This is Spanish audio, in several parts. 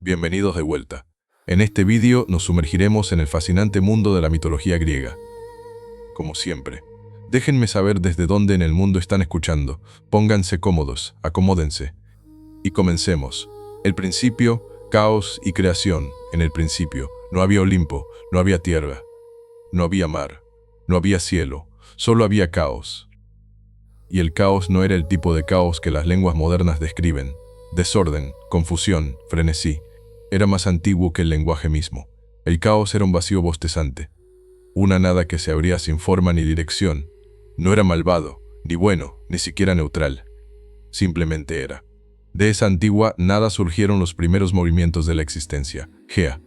Bienvenidos de vuelta. En este vídeo nos sumergiremos en el fascinante mundo de la mitología griega. Como siempre, déjenme saber desde dónde en el mundo están escuchando. Pónganse cómodos, acomódense. Y comencemos. El principio, caos y creación. En el principio, no había Olimpo, no había tierra, no había mar, no había cielo, solo había caos. Y el caos no era el tipo de caos que las lenguas modernas describen. Desorden, confusión, frenesí. Era más antiguo que el lenguaje mismo. El caos era un vacío bostezante. Una nada que se abría sin forma ni dirección. No era malvado, ni bueno, ni siquiera neutral. Simplemente era. De esa antigua nada surgieron los primeros movimientos de la existencia. Gea,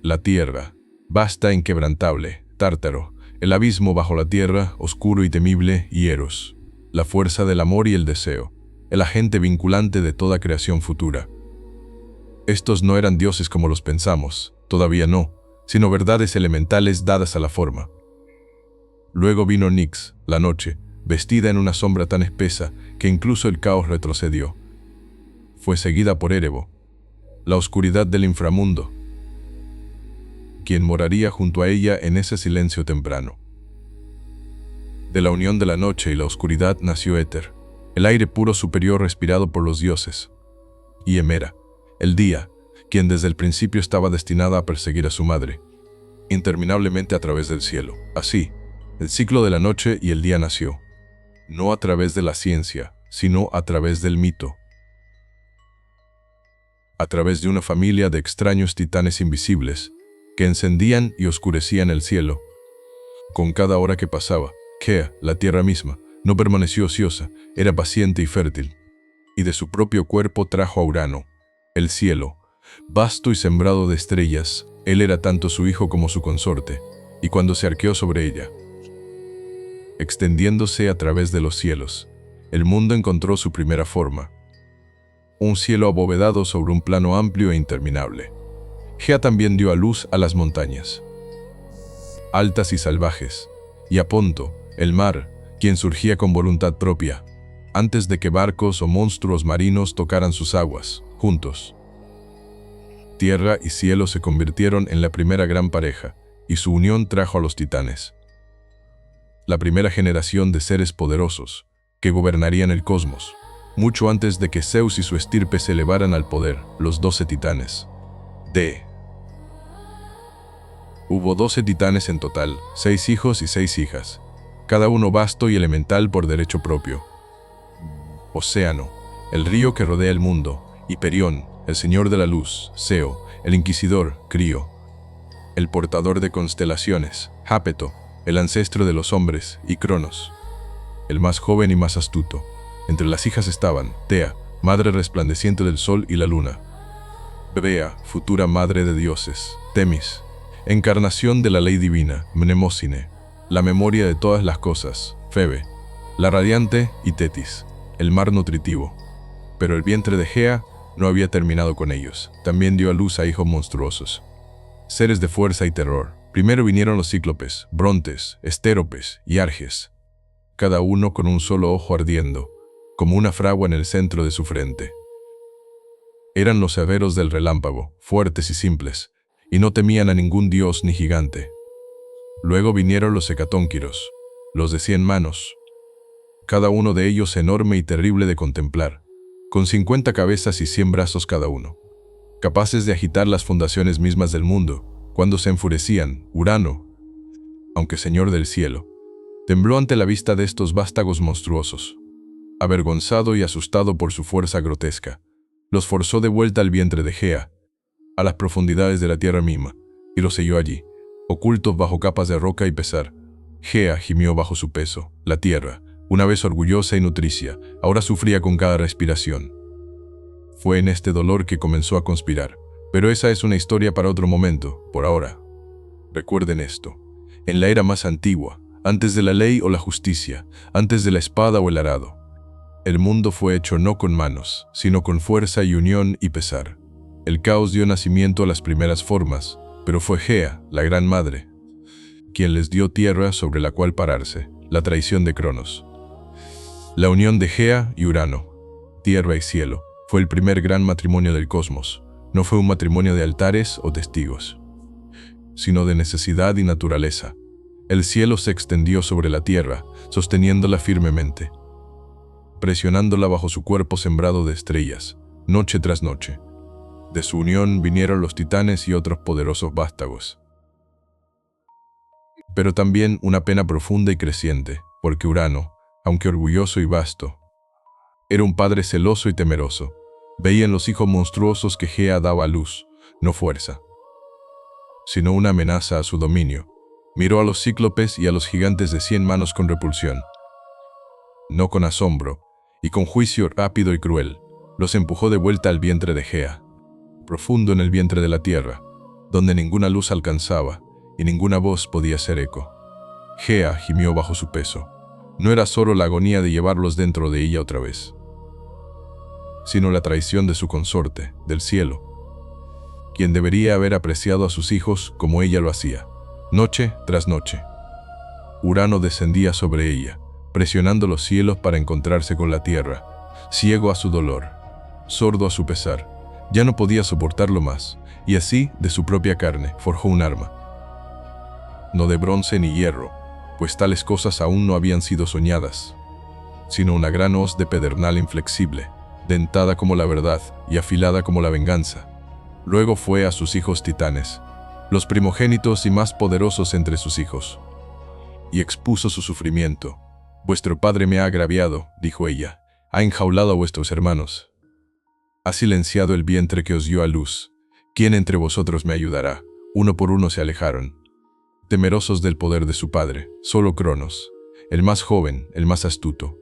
la tierra, vasta, inquebrantable, Tártaro, el abismo bajo la tierra, oscuro y temible, y Eros, la fuerza del amor y el deseo, el agente vinculante de toda creación futura. Estos no eran dioses como los pensamos, todavía no, sino verdades elementales dadas a la forma. Luego vino Nyx, la noche, vestida en una sombra tan espesa que incluso el caos retrocedió. Fue seguida por Erebo, la oscuridad del inframundo, quien moraría junto a ella en ese silencio temprano. De la unión de la noche y la oscuridad nació Éter, el aire puro superior respirado por los dioses, y Hemera, el día, quien desde el principio estaba destinada a perseguir a su madre, interminablemente a través del cielo. Así, el ciclo de la noche y el día nació, no a través de la ciencia, sino a través del mito, a través de una familia de extraños titanes invisibles que encendían y oscurecían el cielo. Con cada hora que pasaba, Gea, la tierra misma, no permaneció ociosa, era paciente y fértil, y de su propio cuerpo trajo a Urano, el cielo, vasto y sembrado de estrellas. Él era tanto su hijo como su consorte, y cuando se arqueó sobre ella, extendiéndose a través de los cielos, el mundo encontró su primera forma. Un cielo abovedado sobre un plano amplio e interminable. Gea también dio a luz a las montañas, altas y salvajes, y a Ponto, el mar, quien surgía con voluntad propia, antes de que barcos o monstruos marinos tocaran sus aguas, juntos. Tierra y cielo se convirtieron en la primera gran pareja, y su unión trajo a los titanes, la primera generación de seres poderosos, que gobernarían el cosmos, mucho antes de que Zeus y su estirpe se elevaran al poder, los 12 titanes. Hubo 12 titanes en total, 6 hijos y 6 hijas, cada uno vasto y elemental por derecho propio. Océano, el río que rodea el mundo, Hiperión, el señor de la luz, Seo, el inquisidor, Crío, el portador de constelaciones, Jápeto, el ancestro de los hombres, y Cronos, el más joven y más astuto. Entre las hijas estaban Tea, madre resplandeciente del sol y la luna; Bebea, futura madre de dioses; Temis, encarnación de la ley divina; Mnemósine, la memoria de todas las cosas; Febe, la radiante; y Tetis, el mar nutritivo. Pero el vientre de Gea no había terminado con ellos. También dio a luz a hijos monstruosos, seres de fuerza y terror. Primero vinieron los cíclopes, Brontes, Estéropes y Arges, cada uno con un solo ojo ardiendo, como una fragua en el centro de su frente. Eran los severos del relámpago, fuertes y simples, y no temían a ningún dios ni gigante. Luego vinieron los hecatónquiros, los de 100 manos, cada uno de ellos enorme y terrible de contemplar, con 50 cabezas y 100 brazos cada uno, capaces de agitar las fundaciones mismas del mundo. Cuando se enfurecían, Urano, aunque señor del cielo, tembló ante la vista de estos vástagos monstruosos. Avergonzado y asustado por su fuerza grotesca, los forzó de vuelta al vientre de Gea, a las profundidades de la tierra misma, y los selló allí, ocultos bajo capas de roca y pesar. Gea gimió bajo su peso. La tierra, una vez orgullosa y nutricia, ahora sufría con cada respiración. Fue en este dolor que comenzó a conspirar, pero esa es una historia para otro momento. Por ahora, recuerden esto: en la era más antigua, antes de la ley o la justicia, antes de la espada o el arado, el mundo fue hecho no con manos, sino con fuerza y unión y pesar. El caos dio nacimiento a las primeras formas, pero fue Gea, la gran madre, quien les dio tierra sobre la cual pararse, la traición de Cronos. La unión de Gea y Urano, tierra y cielo, fue el primer gran matrimonio del cosmos, No fue un matrimonio de altares o testigos, sino de necesidad y naturaleza. El cielo se extendió sobre la tierra, sosteniéndola firmemente, presionándola bajo su cuerpo sembrado de estrellas, noche tras noche. De su unión vinieron los titanes y otros poderosos vástagos. Pero también una pena profunda y creciente, porque Urano, aunque orgulloso y vasto, era un padre celoso y temeroso. Veía en los hijos monstruosos que Gea daba a luz, no fuerza, sino una amenaza a su dominio. Miró a los cíclopes y a los gigantes de 100 manos con repulsión, no con asombro, y con juicio rápido y cruel. Los empujó de vuelta al vientre de Gea, profundo en el vientre de la tierra, donde ninguna luz alcanzaba y ninguna voz podía hacer eco. Gea gimió bajo su peso. No era solo la agonía de llevarlos dentro de ella otra vez, sino la traición de su consorte, del cielo, quien debería haber apreciado a sus hijos como ella lo hacía, noche tras noche. Urano descendía sobre ella, presionando los cielos para encontrarse con la tierra, ciego a su dolor, sordo a su pesar. Ya no podía soportarlo más, y así, de su propia carne, forjó un arma. No de bronce ni hierro, pues tales cosas aún no habían sido soñadas, sino una gran hoz de pedernal inflexible, dentada como la verdad y afilada como la venganza. Luego fue a sus hijos titanes, los primogénitos y más poderosos entre sus hijos, y expuso su sufrimiento. «Vuestro padre me ha agraviado», dijo ella, «ha enjaulado a vuestros hermanos. Ha silenciado el vientre que os dio a luz. ¿Quién entre vosotros me ayudará?». Uno por uno se alejaron, temerosos del poder de su padre. Solo Cronos, el más joven, el más astuto,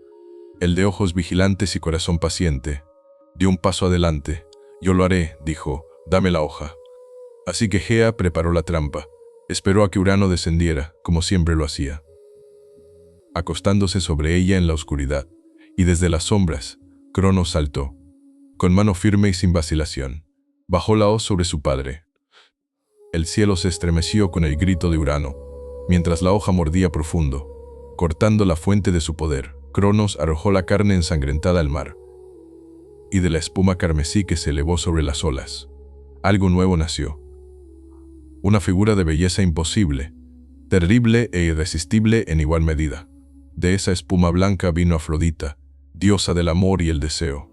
el de ojos vigilantes y corazón paciente, dio un paso adelante. «Yo lo haré», dijo, «dame la hoja». Así que Gea preparó la trampa. Esperó a que Urano descendiera, como siempre lo hacía, acostándose sobre ella en la oscuridad, y desde las sombras, Cronos saltó, con mano firme y sin vacilación. Bajó la hoz sobre su padre. El cielo se estremeció con el grito de Urano, mientras la hoja mordía profundo, cortando la fuente de su poder. Cronos arrojó la carne ensangrentada al mar, y de la espuma carmesí que se elevó sobre las olas, algo nuevo nació. Una figura de belleza imposible, terrible e irresistible en igual medida. De esa espuma blanca vino Afrodita, diosa del amor y el deseo,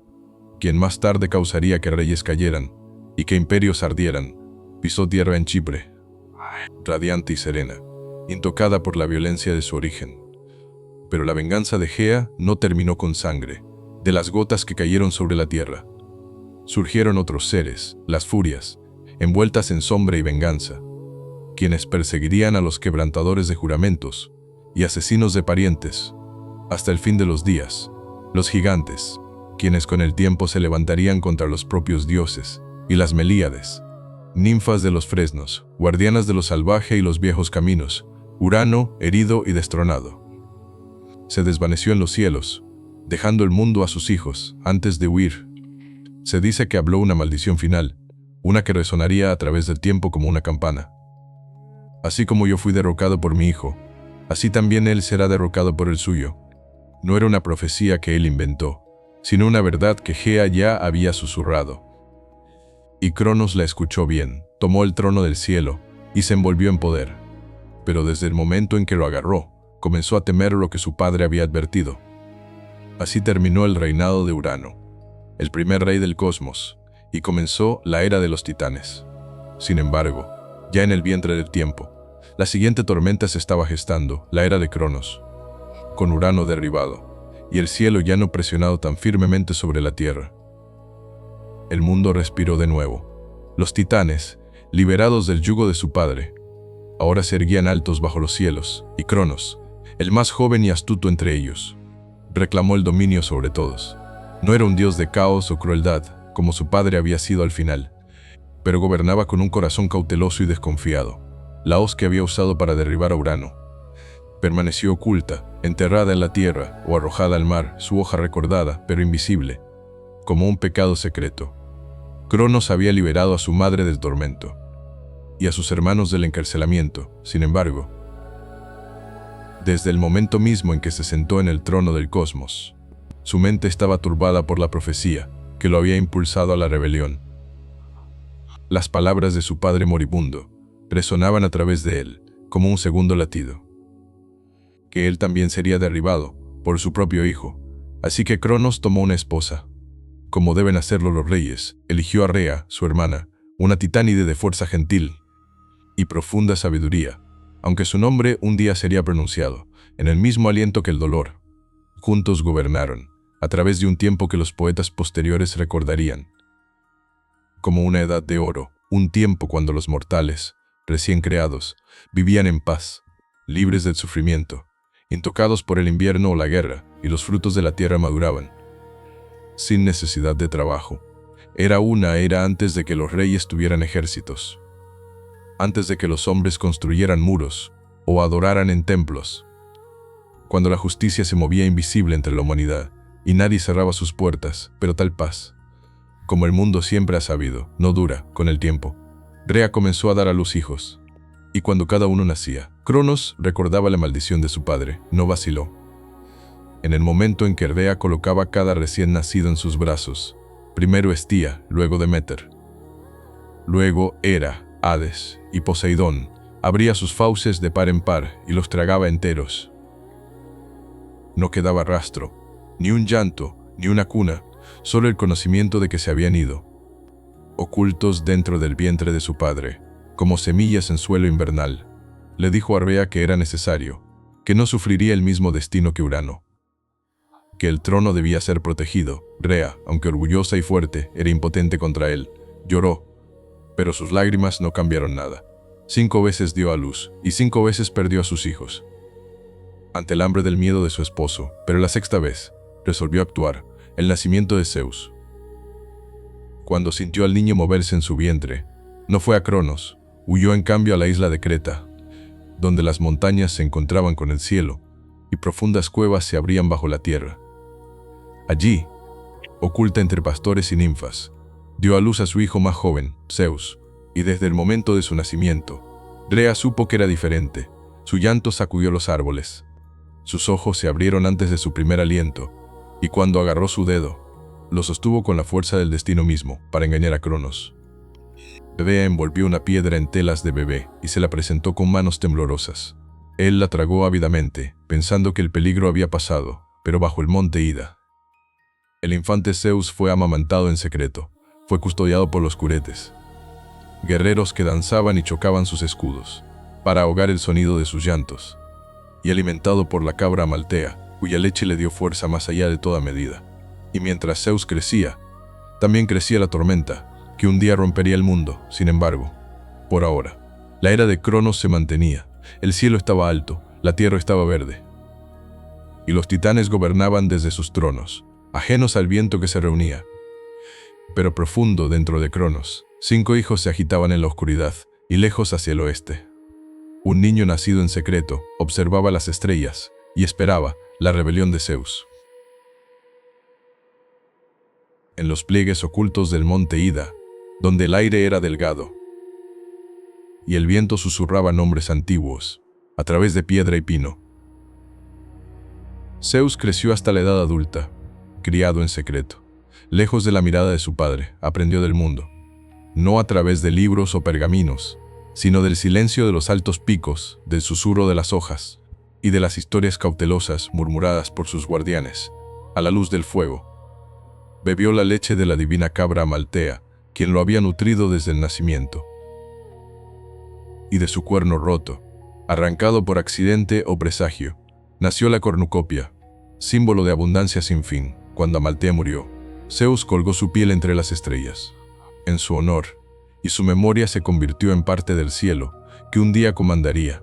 quien más tarde causaría que reyes cayeran y que imperios ardieran. Pisó tierra en Chipre, radiante y serena, intocada por la violencia de su origen. Pero la venganza de Gea no terminó con sangre. De las gotas que cayeron sobre la tierra, surgieron otros seres, las furias, envueltas en sombra y venganza, quienes perseguirían a los quebrantadores de juramentos y asesinos de parientes, hasta el fin de los días. Los gigantes, quienes con el tiempo se levantarían contra los propios dioses, y las Melíades, ninfas de los fresnos, guardianas de lo salvaje y los viejos caminos. Urano, herido y destronado, se desvaneció en los cielos, dejando el mundo a sus hijos, antes de huir. Se dice que habló una maldición final, una que resonaría a través del tiempo como una campana. «Así como yo fui derrocado por mi hijo, así también él será derrocado por el suyo». No era una profecía que él inventó, sino una verdad que Gea ya había susurrado. Y Cronos la escuchó bien, tomó el trono del cielo y se envolvió en poder. Pero desde el momento en que lo agarró, comenzó a temer lo que su padre había advertido. Así terminó el reinado de Urano, el primer rey del cosmos, y comenzó la era de los titanes. Sin embargo, ya en el vientre del tiempo, la siguiente tormenta se estaba gestando, la era de Cronos, con Urano derribado, y el cielo ya no presionado tan firmemente sobre la tierra. El mundo respiró de nuevo. Los titanes, liberados del yugo de su padre, ahora se erguían altos bajo los cielos, y Cronos, el más joven y astuto entre ellos, reclamó el dominio sobre todos. No era un dios de caos o crueldad, como su padre había sido al final, pero gobernaba con un corazón cauteloso y desconfiado. La hoz que había usado para derribar a Urano permaneció oculta, enterrada en la tierra o arrojada al mar, su hoja recordada, pero invisible, como un pecado secreto. Cronos había liberado a su madre del tormento y a sus hermanos del encarcelamiento. Sin embargo, desde el momento mismo en que se sentó en el trono del cosmos, su mente estaba turbada por la profecía que lo había impulsado a la rebelión. Las palabras de su padre moribundo resonaban a través de él, como un segundo latido. Que él también sería derribado por su propio hijo. Así que Cronos tomó una esposa. Como deben hacerlo los reyes, eligió a Rea, su hermana, una titánide de fuerza gentil y profunda sabiduría, aunque su nombre un día sería pronunciado, en el mismo aliento que el dolor. Juntos gobernaron, a través de un tiempo que los poetas posteriores recordarían como una edad de oro, un tiempo cuando los mortales, recién creados, vivían en paz, libres del sufrimiento, intocados por el invierno o la guerra, y los frutos de la tierra maduraban, sin necesidad de trabajo. Era una era antes de que los reyes tuvieran ejércitos, antes de que los hombres construyeran muros o adoraran en templos, cuando la justicia se movía invisible entre la humanidad y nadie cerraba sus puertas, pero tal paz, como el mundo siempre ha sabido, no dura con el tiempo. Rea comenzó a dar a luz hijos, y cuando cada uno nacía, Cronos recordaba la maldición de su padre, no vaciló. En el momento en que Rea colocaba cada recién nacido en sus brazos, primero Estía, luego Deméter, luego Hera, Hades y Poseidón, abría sus fauces de par en par y los tragaba enteros. No quedaba rastro, ni un llanto, ni una cuna, solo el conocimiento de que se habían ido, ocultos dentro del vientre de su padre, como semillas en suelo invernal. Le dijo a Rea que era necesario, que no sufriría el mismo destino que Urano, que el trono debía ser protegido. Rea, aunque orgullosa y fuerte, era impotente contra él. Lloró, pero sus lágrimas no cambiaron nada. 5 veces dio a luz, y 5 veces perdió a sus hijos, ante el hambre del miedo de su esposo, pero la 6ª vez, resolvió actuar, el nacimiento de Zeus. Cuando sintió al niño moverse en su vientre, no fue a Cronos, huyó en cambio a la isla de Creta, donde las montañas se encontraban con el cielo, y profundas cuevas se abrían bajo la tierra. Allí, oculta entre pastores y ninfas, dio a luz a su hijo más joven, Zeus, y desde el momento de su nacimiento, Rea supo que era diferente. Su llanto sacudió los árboles. Sus ojos se abrieron antes de su primer aliento, y cuando agarró su dedo, lo sostuvo con la fuerza del destino mismo, para engañar a Cronos. Rea envolvió una piedra en telas de bebé y se la presentó con manos temblorosas. Él la tragó ávidamente, pensando que el peligro había pasado, pero bajo el monte Ida. El infante Zeus fue amamantado en secreto, fue custodiado por los curetes, guerreros que danzaban y chocaban sus escudos, para ahogar el sonido de sus llantos, y alimentado por la cabra Amaltea, cuya leche le dio fuerza más allá de toda medida. Y mientras Zeus crecía, también crecía la tormenta, que un día rompería el mundo. Sin embargo, por ahora, la era de Cronos se mantenía, el cielo estaba alto, la tierra estaba verde, y los titanes gobernaban desde sus tronos, ajenos al viento que se reunía. Pero profundo dentro de Cronos, 5 hijos se agitaban en la oscuridad, y lejos hacia el oeste. Un niño nacido en secreto observaba las estrellas y esperaba la rebelión de Zeus. En los pliegues ocultos del monte Ida, donde el aire era delgado y el viento susurraba nombres antiguos, a través de piedra y pino, Zeus creció hasta la edad adulta, criado en secreto. Lejos de la mirada de su padre, aprendió del mundo, no a través de libros o pergaminos, sino del silencio de los altos picos, del susurro de las hojas y de las historias cautelosas murmuradas por sus guardianes, a la luz del fuego. Bebió la leche de la divina cabra Amaltea, quien lo había nutrido desde el nacimiento. Y de su cuerno roto, arrancado por accidente o presagio, nació la cornucopia, símbolo de abundancia sin fin. Cuando Amaltea murió, Zeus colgó su piel entre las estrellas, en su honor, y su memoria se convirtió en parte del cielo, que un día comandaría.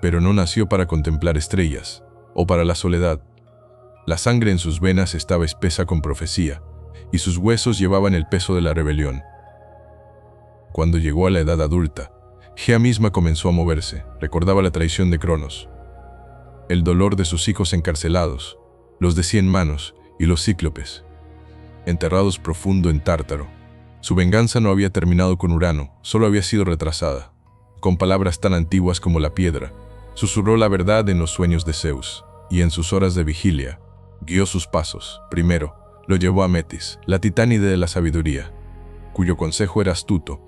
Pero no nació para contemplar estrellas, o para la soledad. La sangre en sus venas estaba espesa con profecía, y sus huesos llevaban el peso de la rebelión. Cuando llegó a la edad adulta, Gea misma comenzó a moverse, recordaba la traición de Cronos, el dolor de sus hijos encarcelados, los de 100 manos y los cíclopes, enterrados profundo en Tártaro. Su venganza no había terminado con Urano, solo había sido retrasada. Con palabras tan antiguas como la piedra, susurró la verdad en los sueños de Zeus, y en sus horas de vigilia, guió sus pasos. Primero, lo llevó a Metis, la titánide de la sabiduría. cuyo consejo era astuto,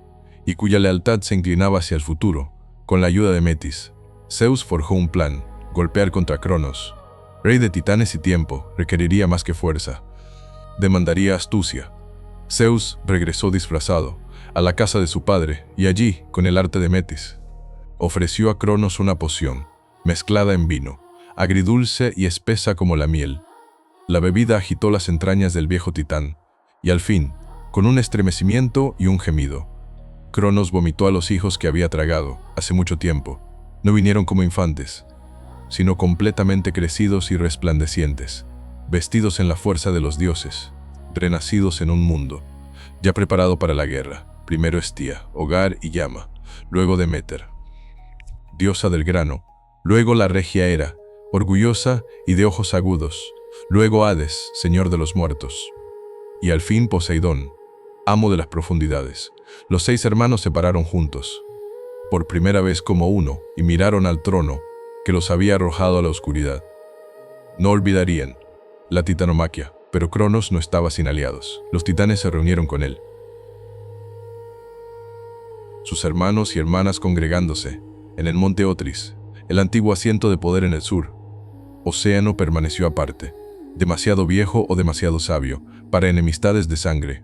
y cuya lealtad se inclinaba hacia el futuro. Con la ayuda de Metis, Zeus forjó un plan: golpear contra Cronos, rey de titanes y tiempo. Requeriría más que fuerza, demandaría astucia. Zeus regresó disfrazado a la casa de su padre y allí, con el arte de Metis, ofreció a Cronos una poción, mezclada en vino, agridulce y espesa como la miel. La bebida agitó las entrañas del viejo titán, y al fin, con un estremecimiento y un gemido, Cronos vomitó a los hijos que había tragado hace mucho tiempo. No vinieron como infantes, sino completamente crecidos y resplandecientes, vestidos en la fuerza de los dioses, renacidos en un mundo ya preparado para la guerra. Primero Estía, hogar y llama, luego Deméter, diosa del grano, luego la regia Hera, orgullosa y de ojos agudos, luego Hades, señor de los muertos, y al fin Poseidón, amo de las profundidades. Los 6 hermanos se pararon juntos, por primera vez como uno, y miraron al trono que los había arrojado a la oscuridad. No olvidarían la titanomaquia, pero Cronos no estaba sin aliados. Los titanes se reunieron con él, sus hermanos y hermanas congregándose en el monte Otris, el antiguo asiento de poder en el sur. Océano permaneció aparte, demasiado viejo o demasiado sabio para enemistades de sangre.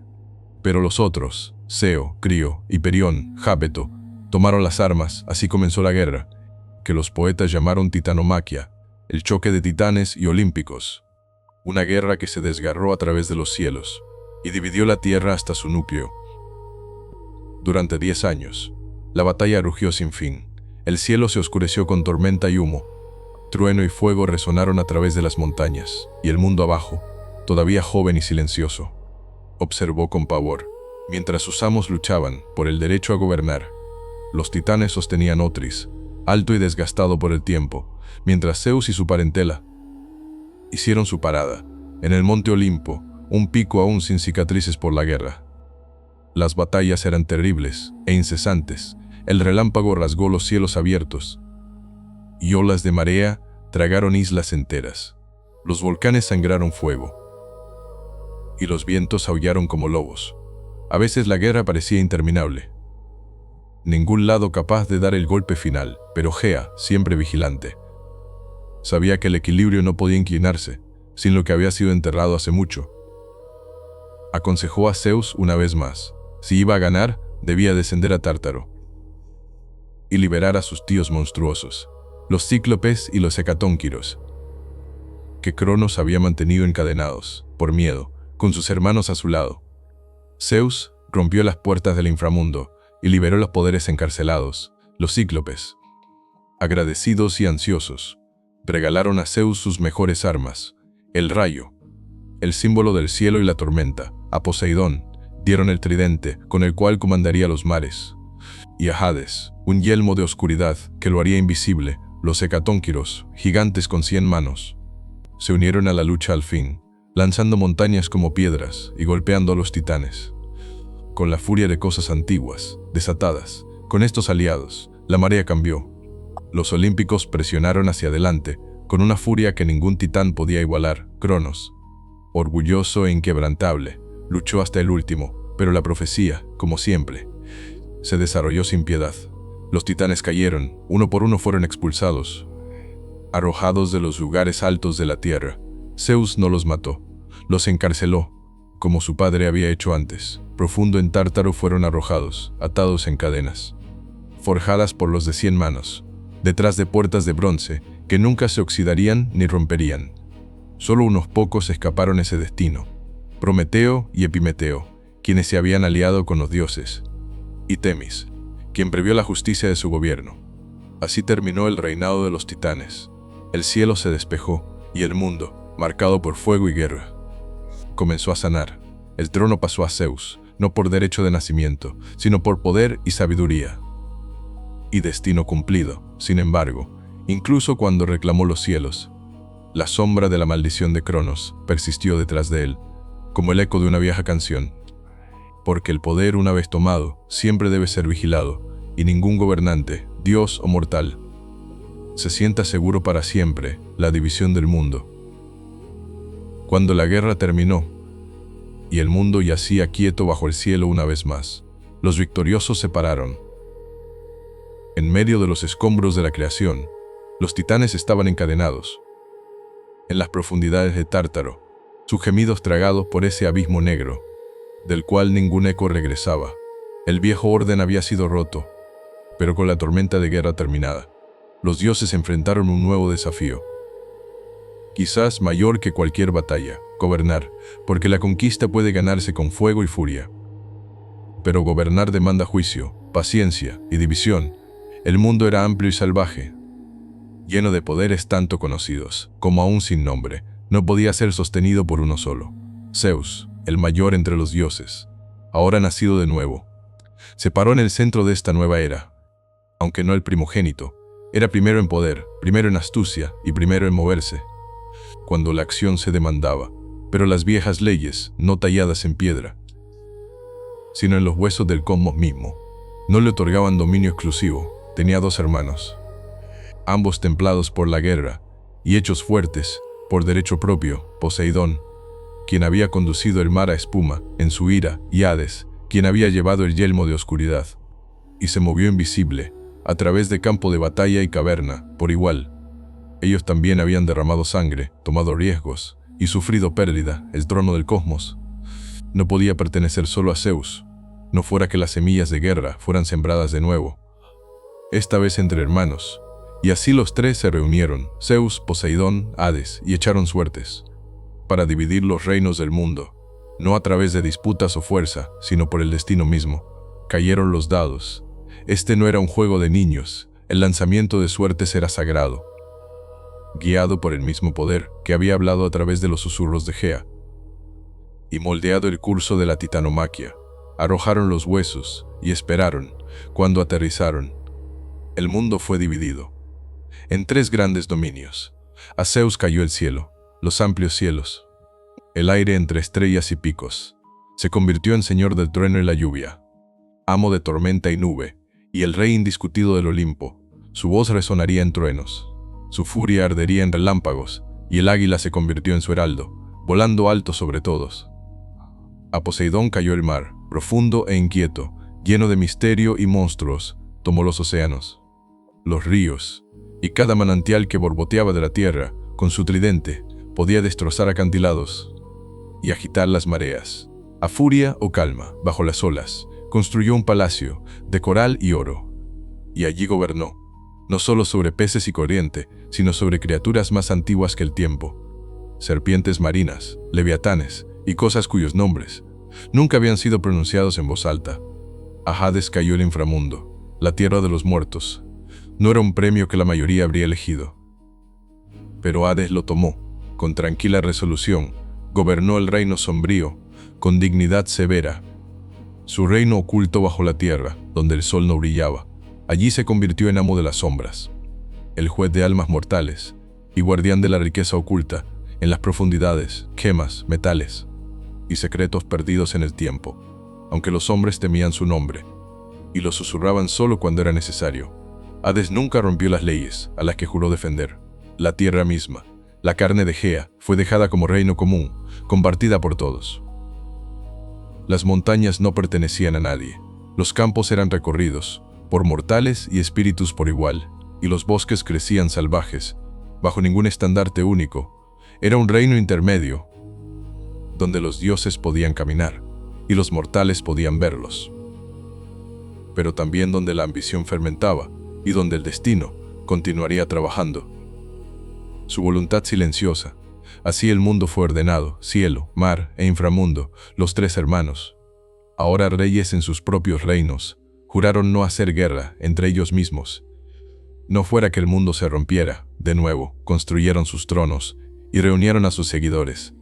Pero los otros, Seo, Crio, Hiperión, Jábeto, tomaron las armas. Así comenzó la guerra, que los poetas llamaron titanomaquia, el choque de titanes y olímpicos. Una guerra que se desgarró a través de los cielos y dividió la tierra hasta su núcleo. Durante 10 años, la batalla rugió sin fin. El cielo se oscureció con tormenta y humo. Trueno y fuego resonaron a través de las montañas, y el mundo abajo, todavía joven y silencioso, observó con pavor, mientras sus amos luchaban por el derecho a gobernar. Los titanes sostenían Otris, alto y desgastado por el tiempo, mientras Zeus y su parentela hicieron su parada en el monte Olimpo, un pico aún sin cicatrices por la guerra. Las batallas eran terribles e incesantes. El relámpago rasgó los cielos abiertos, y olas de marea tragaron islas enteras. Los volcanes sangraron fuego, y los vientos aullaron como lobos. A veces la guerra parecía interminable. Ningún lado capaz de dar el golpe final, pero Gea, siempre vigilante, sabía que el equilibrio no podía inclinarse, sin lo que había sido enterrado hace mucho. Aconsejó a Zeus una vez más: si iba a ganar, debía descender a Tártaro y liberar a sus tíos monstruosos, los cíclopes y los hecatónquiros, que Cronos había mantenido encadenados, por miedo, con sus hermanos a su lado. Zeus rompió las puertas del inframundo y liberó los poderes encarcelados. Los cíclopes, agradecidos y ansiosos, regalaron a Zeus sus mejores armas: el rayo, el símbolo del cielo y la tormenta; a Poseidón dieron el tridente, con el cual comandaría los mares; y a Hades, un yelmo de oscuridad que lo haría invisible. Los hecatónquiros, gigantes con 100 manos, se unieron a la lucha al fin, lanzando montañas como piedras y golpeando a los titanes. Con la furia de cosas antiguas, desatadas, con estos aliados, la marea cambió. Los olímpicos presionaron hacia adelante, con una furia que ningún titán podía igualar. Cronos, orgulloso e inquebrantable, luchó hasta el último, pero la profecía, como siempre, se desarrolló sin piedad. Los titanes cayeron, uno por uno fueron expulsados, arrojados de los lugares altos de la tierra. Zeus no los mató, los encarceló, como su padre había hecho antes. Profundo en Tártaro fueron arrojados, atados en cadenas, forjadas por los de 100 manos, detrás de puertas de bronce que nunca se oxidarían ni romperían. Solo unos pocos escaparon ese destino: Prometeo y Epimeteo, quienes se habían aliado con los dioses, y Temis, quien previó la justicia de su gobierno. Así terminó el reinado de los titanes. El cielo se despejó, y el mundo, marcado por fuego y guerra, comenzó a sanar. El trono pasó a Zeus, no por derecho de nacimiento, sino por poder y sabiduría. Y destino cumplido. Sin embargo, incluso cuando reclamó los cielos, la sombra de la maldición de Cronos persistió detrás de él, como el eco de una vieja canción. Porque el poder, una vez tomado, siempre debe ser vigilado, y ningún gobernante, dios o mortal, se sienta seguro para siempre. La división del mundo. Cuando la guerra terminó, y el mundo yacía quieto bajo el cielo una vez más. Los victoriosos se pararon. En medio de los escombros de la creación, los titanes estaban encadenados. En las profundidades de Tártaro, sus gemidos tragados por ese abismo negro, del cual ningún eco regresaba. El viejo orden había sido roto, pero con la tormenta de guerra terminada, los dioses enfrentaron un nuevo desafío. Quizás mayor que cualquier batalla, gobernar, porque la conquista puede ganarse con fuego y furia. Pero gobernar demanda juicio, paciencia y división. El mundo era amplio y salvaje, lleno de poderes tanto conocidos como aún sin nombre. No podía ser sostenido por uno solo. Zeus, el mayor entre los dioses, ahora nacido de nuevo, se paró en el centro de esta nueva era. Aunque no el primogénito, era primero en poder, primero en astucia y primero en moverse, cuando la acción se demandaba, pero las viejas leyes, no talladas en piedra, sino en los huesos del cosmos mismo, no le otorgaban dominio exclusivo. Tenía 2 hermanos, ambos templados por la guerra y hechos fuertes por derecho propio: Poseidón, quien había conducido el mar a espuma en su ira, y Hades, quien había llevado el yelmo de oscuridad, y se movió invisible, a través de campo de batalla y caverna, por igual. Ellos también habían derramado sangre, tomado riesgos, y sufrido pérdida. El trono del cosmos no podía pertenecer solo a Zeus, no fuera que las semillas de guerra fueran sembradas de nuevo, esta vez entre hermanos. Y así los 3 se reunieron, Zeus, Poseidón, Hades, y echaron suertes, para dividir los reinos del mundo, no a través de disputas o fuerza, sino por el destino mismo. Cayeron los dados. Este no era un juego de niños, el lanzamiento de suertes era sagrado. Guiado por el mismo poder que había hablado a través de los susurros de Gea, y moldeado el curso de la titanomaquia, arrojaron los huesos y esperaron. Cuando aterrizaron, el mundo fue dividido en 3 grandes dominios. A Zeus cayó el cielo, los amplios cielos, el aire entre estrellas y picos. Se convirtió en señor del trueno y la lluvia, amo de tormenta y nube, y el rey indiscutido del Olimpo. Su voz resonaría en truenos, su furia ardería en relámpagos, y el águila se convirtió en su heraldo, volando alto sobre todos. A Poseidón cayó el mar, profundo e inquieto, lleno de misterio y monstruos. Tomó los océanos, los ríos, y cada manantial que borboteaba de la tierra. Con su tridente podía destrozar acantilados y agitar las mareas. A furia o calma, bajo las olas, construyó un palacio de coral y oro, y allí gobernó, no solo sobre peces y corriente, sino sobre criaturas más antiguas que el tiempo, serpientes marinas, leviatanes y cosas cuyos nombres nunca habían sido pronunciados en voz alta. A Hades cayó el inframundo, la tierra de los muertos. No era un premio que la mayoría habría elegido, pero Hades lo tomó. Con tranquila resolución, gobernó el reino sombrío, con dignidad severa. Su reino oculto bajo la tierra, donde el sol no brillaba. Allí se convirtió en amo de las sombras, el juez de almas mortales y guardián de la riqueza oculta en las profundidades, gemas, metales y secretos perdidos en el tiempo. Aunque los hombres temían su nombre y lo susurraban solo cuando era necesario, Hades nunca rompió las leyes a las que juró defender. La tierra misma, la carne de Gea, fue dejada como reino común, compartida por todos. Las montañas no pertenecían a nadie. Los campos eran recorridos por mortales y espíritus por igual, y los bosques crecían salvajes, bajo ningún estandarte único. Era un reino intermedio, donde los dioses podían caminar y los mortales podían verlos, pero también donde la ambición fermentaba y donde el destino continuaría trabajando. Su voluntad silenciosa. Así el mundo fue ordenado: cielo, mar e inframundo, los 3 hermanos, ahora reyes en sus propios reinos, juraron no hacer guerra entre ellos mismos. No fuera que el mundo se rompiera, de nuevo, construyeron sus tronos y reunieron a sus seguidores.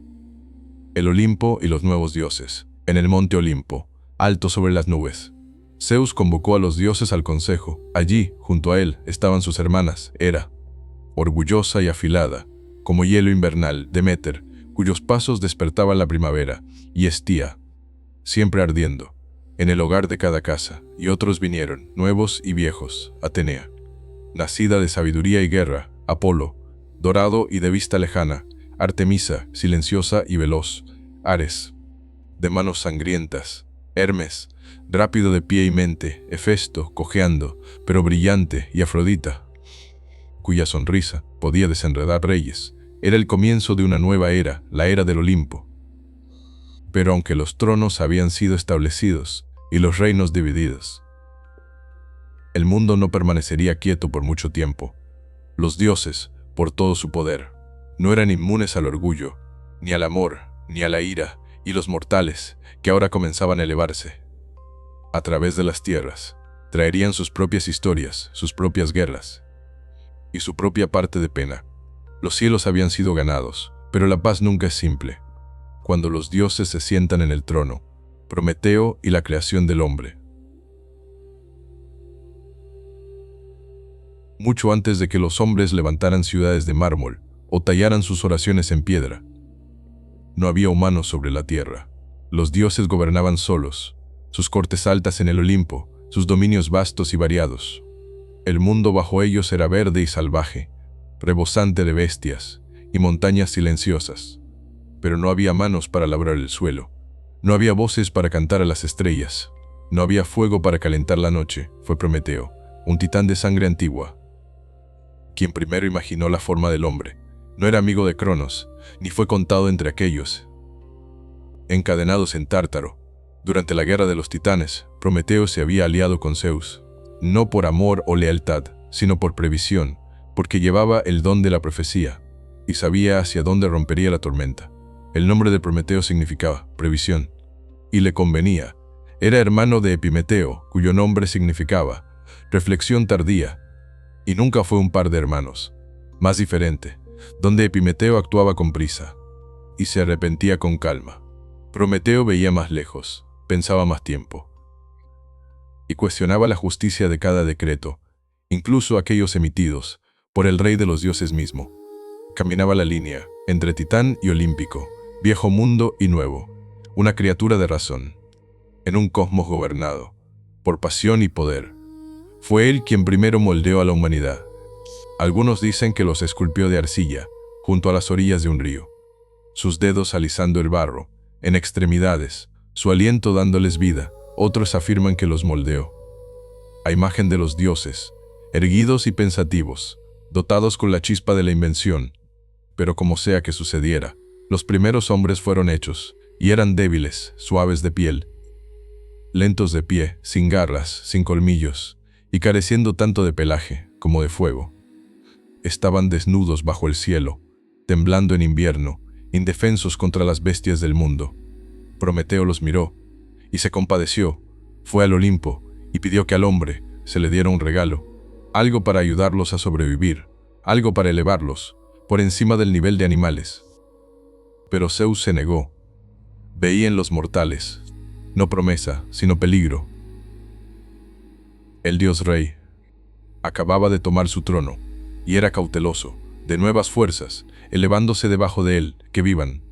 El Olimpo y los nuevos dioses, en el monte Olimpo, alto sobre las nubes. Zeus convocó a los dioses al consejo. Allí, junto a él, estaban sus hermanas: Hera, orgullosa y afilada, como hielo invernal; Deméter, cuyos pasos despertaban la primavera; y Hestía, siempre ardiendo, en el hogar de cada casa. Y otros vinieron, nuevos y viejos: Atenea, nacida de sabiduría y guerra; Apolo, dorado y de vista lejana; Artemisa, silenciosa y veloz; Ares, de manos sangrientas, Hermes, rápido de pie y mente, Hefesto, cojeando, pero brillante, y Afrodita, cuya sonrisa podía desenredar reyes. Era el comienzo de una nueva era, la era del Olimpo. Pero aunque los tronos habían sido establecidos y los reinos divididos, el mundo no permanecería quieto por mucho tiempo. Los dioses, por todo su poder, no eran inmunes al orgullo, ni al amor, ni a la ira, y los mortales, que ahora comenzaban a elevarse a través de las tierras, traerían sus propias historias, sus propias guerras y su propia parte de pena. Los cielos habían sido ganados, pero la paz nunca es simple. Cuando los dioses se sientan en el trono, Prometeo y la creación del hombre. Mucho antes de que los hombres levantaran ciudades de mármol o tallaran sus oraciones en piedra, no había humanos sobre la tierra. Los dioses gobernaban solos, sus cortes altas en el Olimpo, sus dominios vastos y variados. El mundo bajo ellos era verde y salvaje, rebosante de bestias y montañas silenciosas. Pero no había manos para labrar el suelo, no había voces para cantar a las estrellas, no había fuego para calentar la noche. Fue Prometeo, un titán de sangre antigua, quien primero imaginó la forma del hombre. No era amigo de Cronos, ni fue contado entre aquellos encadenados en Tártaro. Durante la guerra de los titanes, Prometeo se había aliado con Zeus, no por amor o lealtad, sino por previsión, porque llevaba el don de la profecía y sabía hacia dónde rompería la tormenta. El nombre de Prometeo significaba previsión, y le convenía. Era hermano de Epimeteo, cuyo nombre significaba reflexión tardía, y nunca fue un par de hermanos, más diferente, donde Epimeteo actuaba con prisa y se arrepentía con calma. Prometeo veía más lejos, pensaba más tiempo, y cuestionaba la justicia de cada decreto, incluso aquellos emitidos por el rey de los dioses mismo. Caminaba la línea entre titán y olímpico, viejo mundo y nuevo, una criatura de razón, en un cosmos gobernado por pasión y poder. Fue él quien primero moldeó a la humanidad. Algunos dicen que los esculpió de arcilla, junto a las orillas de un río, sus dedos alisando el barro, en extremidades, su aliento dándoles vida. Otros afirman que los moldeó a imagen de los dioses, erguidos y pensativos, dotados con la chispa de la invención. Pero como sea que sucediera, los primeros hombres fueron hechos, y eran débiles, suaves de piel, lentos de pie, sin garras, sin colmillos, y careciendo tanto de pelaje como de fuego. Estaban desnudos bajo el cielo, temblando en invierno, indefensos contra las bestias del mundo. Prometeo los miró y se compadeció. Fue al Olimpo y pidió que al hombre se le diera un regalo, algo para ayudarlos a sobrevivir, algo para elevarlos por encima del nivel de animales. Pero Zeus se negó. Veía en los mortales no promesa, sino peligro. El dios rey acababa de tomar su trono y era cauteloso, de nuevas fuerzas, elevándose debajo de él. Que vivan,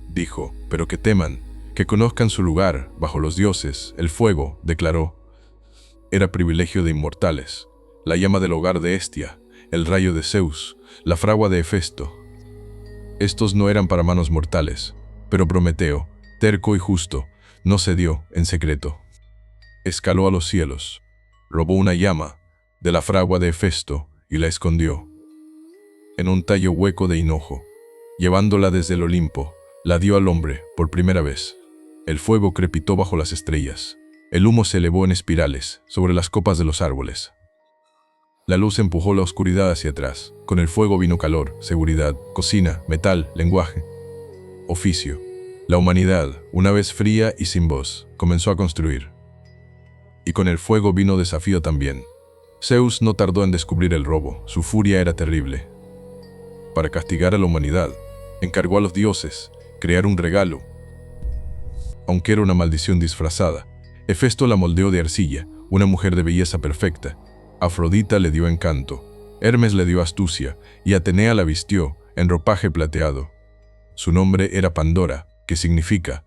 dijo, pero que teman, que conozcan su lugar bajo los dioses. El fuego, declaró, era privilegio de inmortales, la llama del hogar de Hestia, el rayo de Zeus, la fragua de Hefesto. Estos no eran para manos mortales, pero Prometeo, terco y justo, no cedió en secreto. Escaló a los cielos, robó una llama de la fragua de Hefesto y la escondió en un tallo hueco de hinojo. Llevándola desde el Olimpo, la dio al hombre por primera vez. El fuego crepitó bajo las estrellas. El humo se elevó en espirales sobre las copas de los árboles. La luz empujó la oscuridad hacia atrás. Con el fuego vino calor, seguridad, cocina, metal, lenguaje, oficio. La humanidad, una vez fría y sin voz, comenzó a construir. Y con el fuego vino desafío también. Zeus no tardó en descubrir el robo. Su furia era terrible. Para castigar a la humanidad, encargó a los dioses crear un regalo. Aunque era una maldición disfrazada, Hefesto la moldeó de arcilla, una mujer de belleza perfecta. Afrodita le dio encanto, Hermes le dio astucia, y Atenea la vistió en ropaje plateado. Su nombre era Pandora, que significa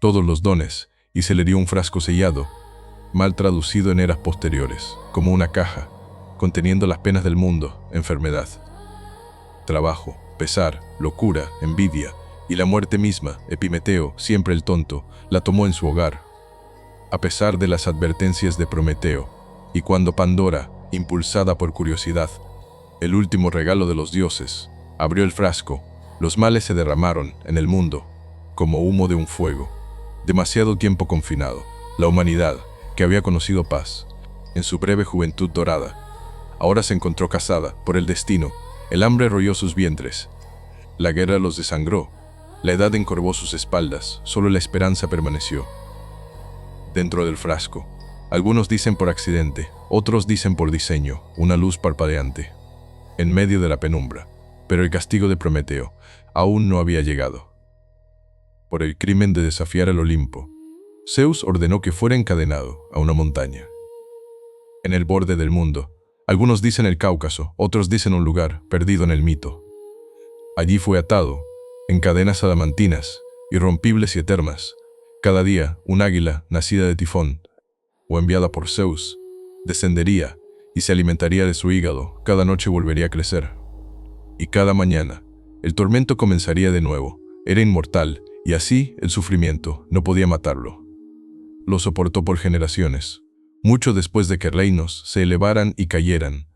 todos los dones, y se le dio un frasco sellado, mal traducido en eras posteriores, como una caja, conteniendo las penas del mundo, enfermedad, trabajo, pesar, locura, envidia, Y la muerte misma, Epimeteo, siempre el tonto, la tomó en su hogar, a pesar de las advertencias de Prometeo. Y cuando Pandora, impulsada por curiosidad, el último regalo de los dioses, abrió el frasco, los males se derramaron en el mundo, como humo de un fuego. Demasiado tiempo confinado, la humanidad, que había conocido paz, en su breve juventud dorada, ahora se encontró casada por el destino. El hambre royó sus vientres, la guerra los desangró, la edad encorvó sus espaldas, solo la esperanza permaneció. Dentro del frasco, algunos dicen por accidente, otros dicen por diseño, una luz parpadeante, en medio de la penumbra. Pero el castigo de Prometeo aún no había llegado. Por el crimen de desafiar al Olimpo, Zeus ordenó que fuera encadenado a una montaña. En el borde del mundo, algunos dicen el Cáucaso, otros dicen un lugar perdido en el mito. Allí fue atado, en cadenas adamantinas, irrompibles y eternas. Cada día, un águila, nacida de Tifón, o enviada por Zeus, descendería y se alimentaría de su hígado. Cada noche volvería a crecer. Y cada mañana, el tormento comenzaría de nuevo. Era inmortal, y así el sufrimiento no podía matarlo. Lo soportó por generaciones, mucho después de que reinos se elevaran y cayeran,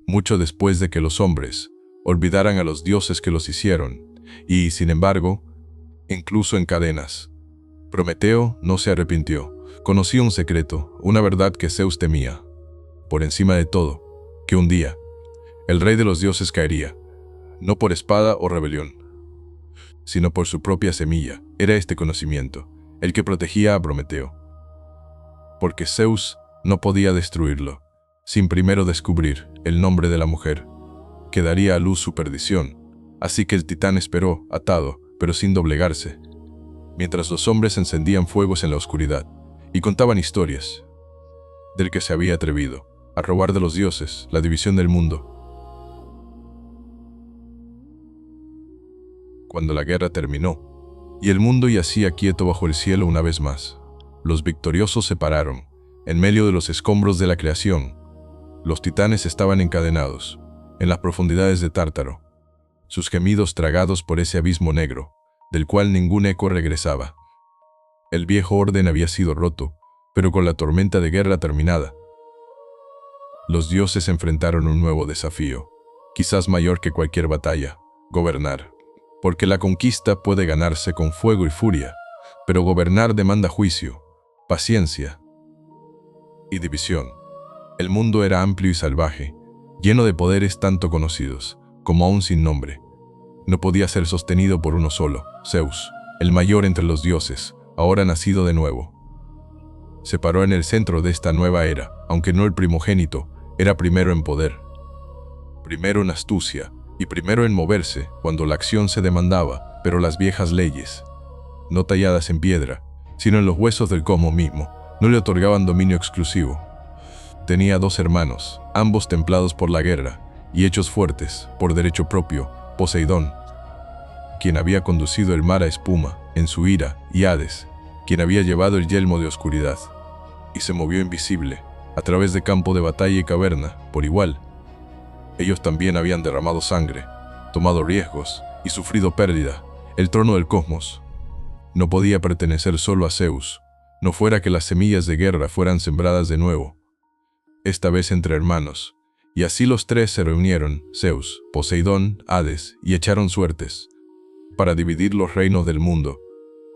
mucho después de que los hombres olvidaran a los dioses que los hicieron, y, sin embargo, incluso en cadenas, Prometeo no se arrepintió. Conocía un secreto, una verdad que Zeus temía, por encima de todo, que un día, el rey de los dioses caería, no por espada o rebelión, sino por su propia semilla. Era este conocimiento el que protegía a Prometeo, porque Zeus no podía destruirlo sin primero descubrir el nombre de la mujer que daría a luz su perdición. Así que el titán esperó, atado, pero sin doblegarse, mientras los hombres encendían fuegos en la oscuridad y contaban historias del que se había atrevido a robar de los dioses la división del mundo. Cuando la guerra terminó y el mundo yacía quieto bajo el cielo una vez más, los victoriosos se pararon en medio de los escombros de la creación. Los titanes estaban encadenados en las profundidades de Tártaro, sus gemidos tragados por ese abismo negro, del cual ningún eco regresaba. El viejo orden había sido roto, pero con la tormenta de guerra terminada, los dioses enfrentaron un nuevo desafío, quizás mayor que cualquier batalla: gobernar. Porque la conquista puede ganarse con fuego y furia, pero gobernar demanda juicio, paciencia y división. El mundo era amplio y salvaje, lleno de poderes tanto conocidos como aún sin nombre. No podía ser sostenido por uno solo. Zeus, el mayor entre los dioses, ahora nacido de nuevo, se paró en el centro de esta nueva era. Aunque no el primogénito, era primero en poder, primero en astucia y primero en moverse cuando la acción se demandaba. Pero las viejas leyes, no talladas en piedra, sino en los huesos del cosmos mismo, no le otorgaban dominio exclusivo. Tenía 2 hermanos, ambos templados por la guerra y hechos fuertes por derecho propio: Poseidón, quien había conducido el mar a espuma en su ira, y Hades, quien había llevado el yelmo de oscuridad y se movió invisible a través de campo de batalla y caverna por igual. Ellos también habían derramado sangre, tomado riesgos y sufrido pérdida. El trono del cosmos no podía pertenecer solo a Zeus, no fuera que las semillas de guerra fueran sembradas de nuevo, esta vez entre hermanos. Y así los 3 se reunieron, Zeus, Poseidón, Hades, y echaron suertes para dividir los reinos del mundo,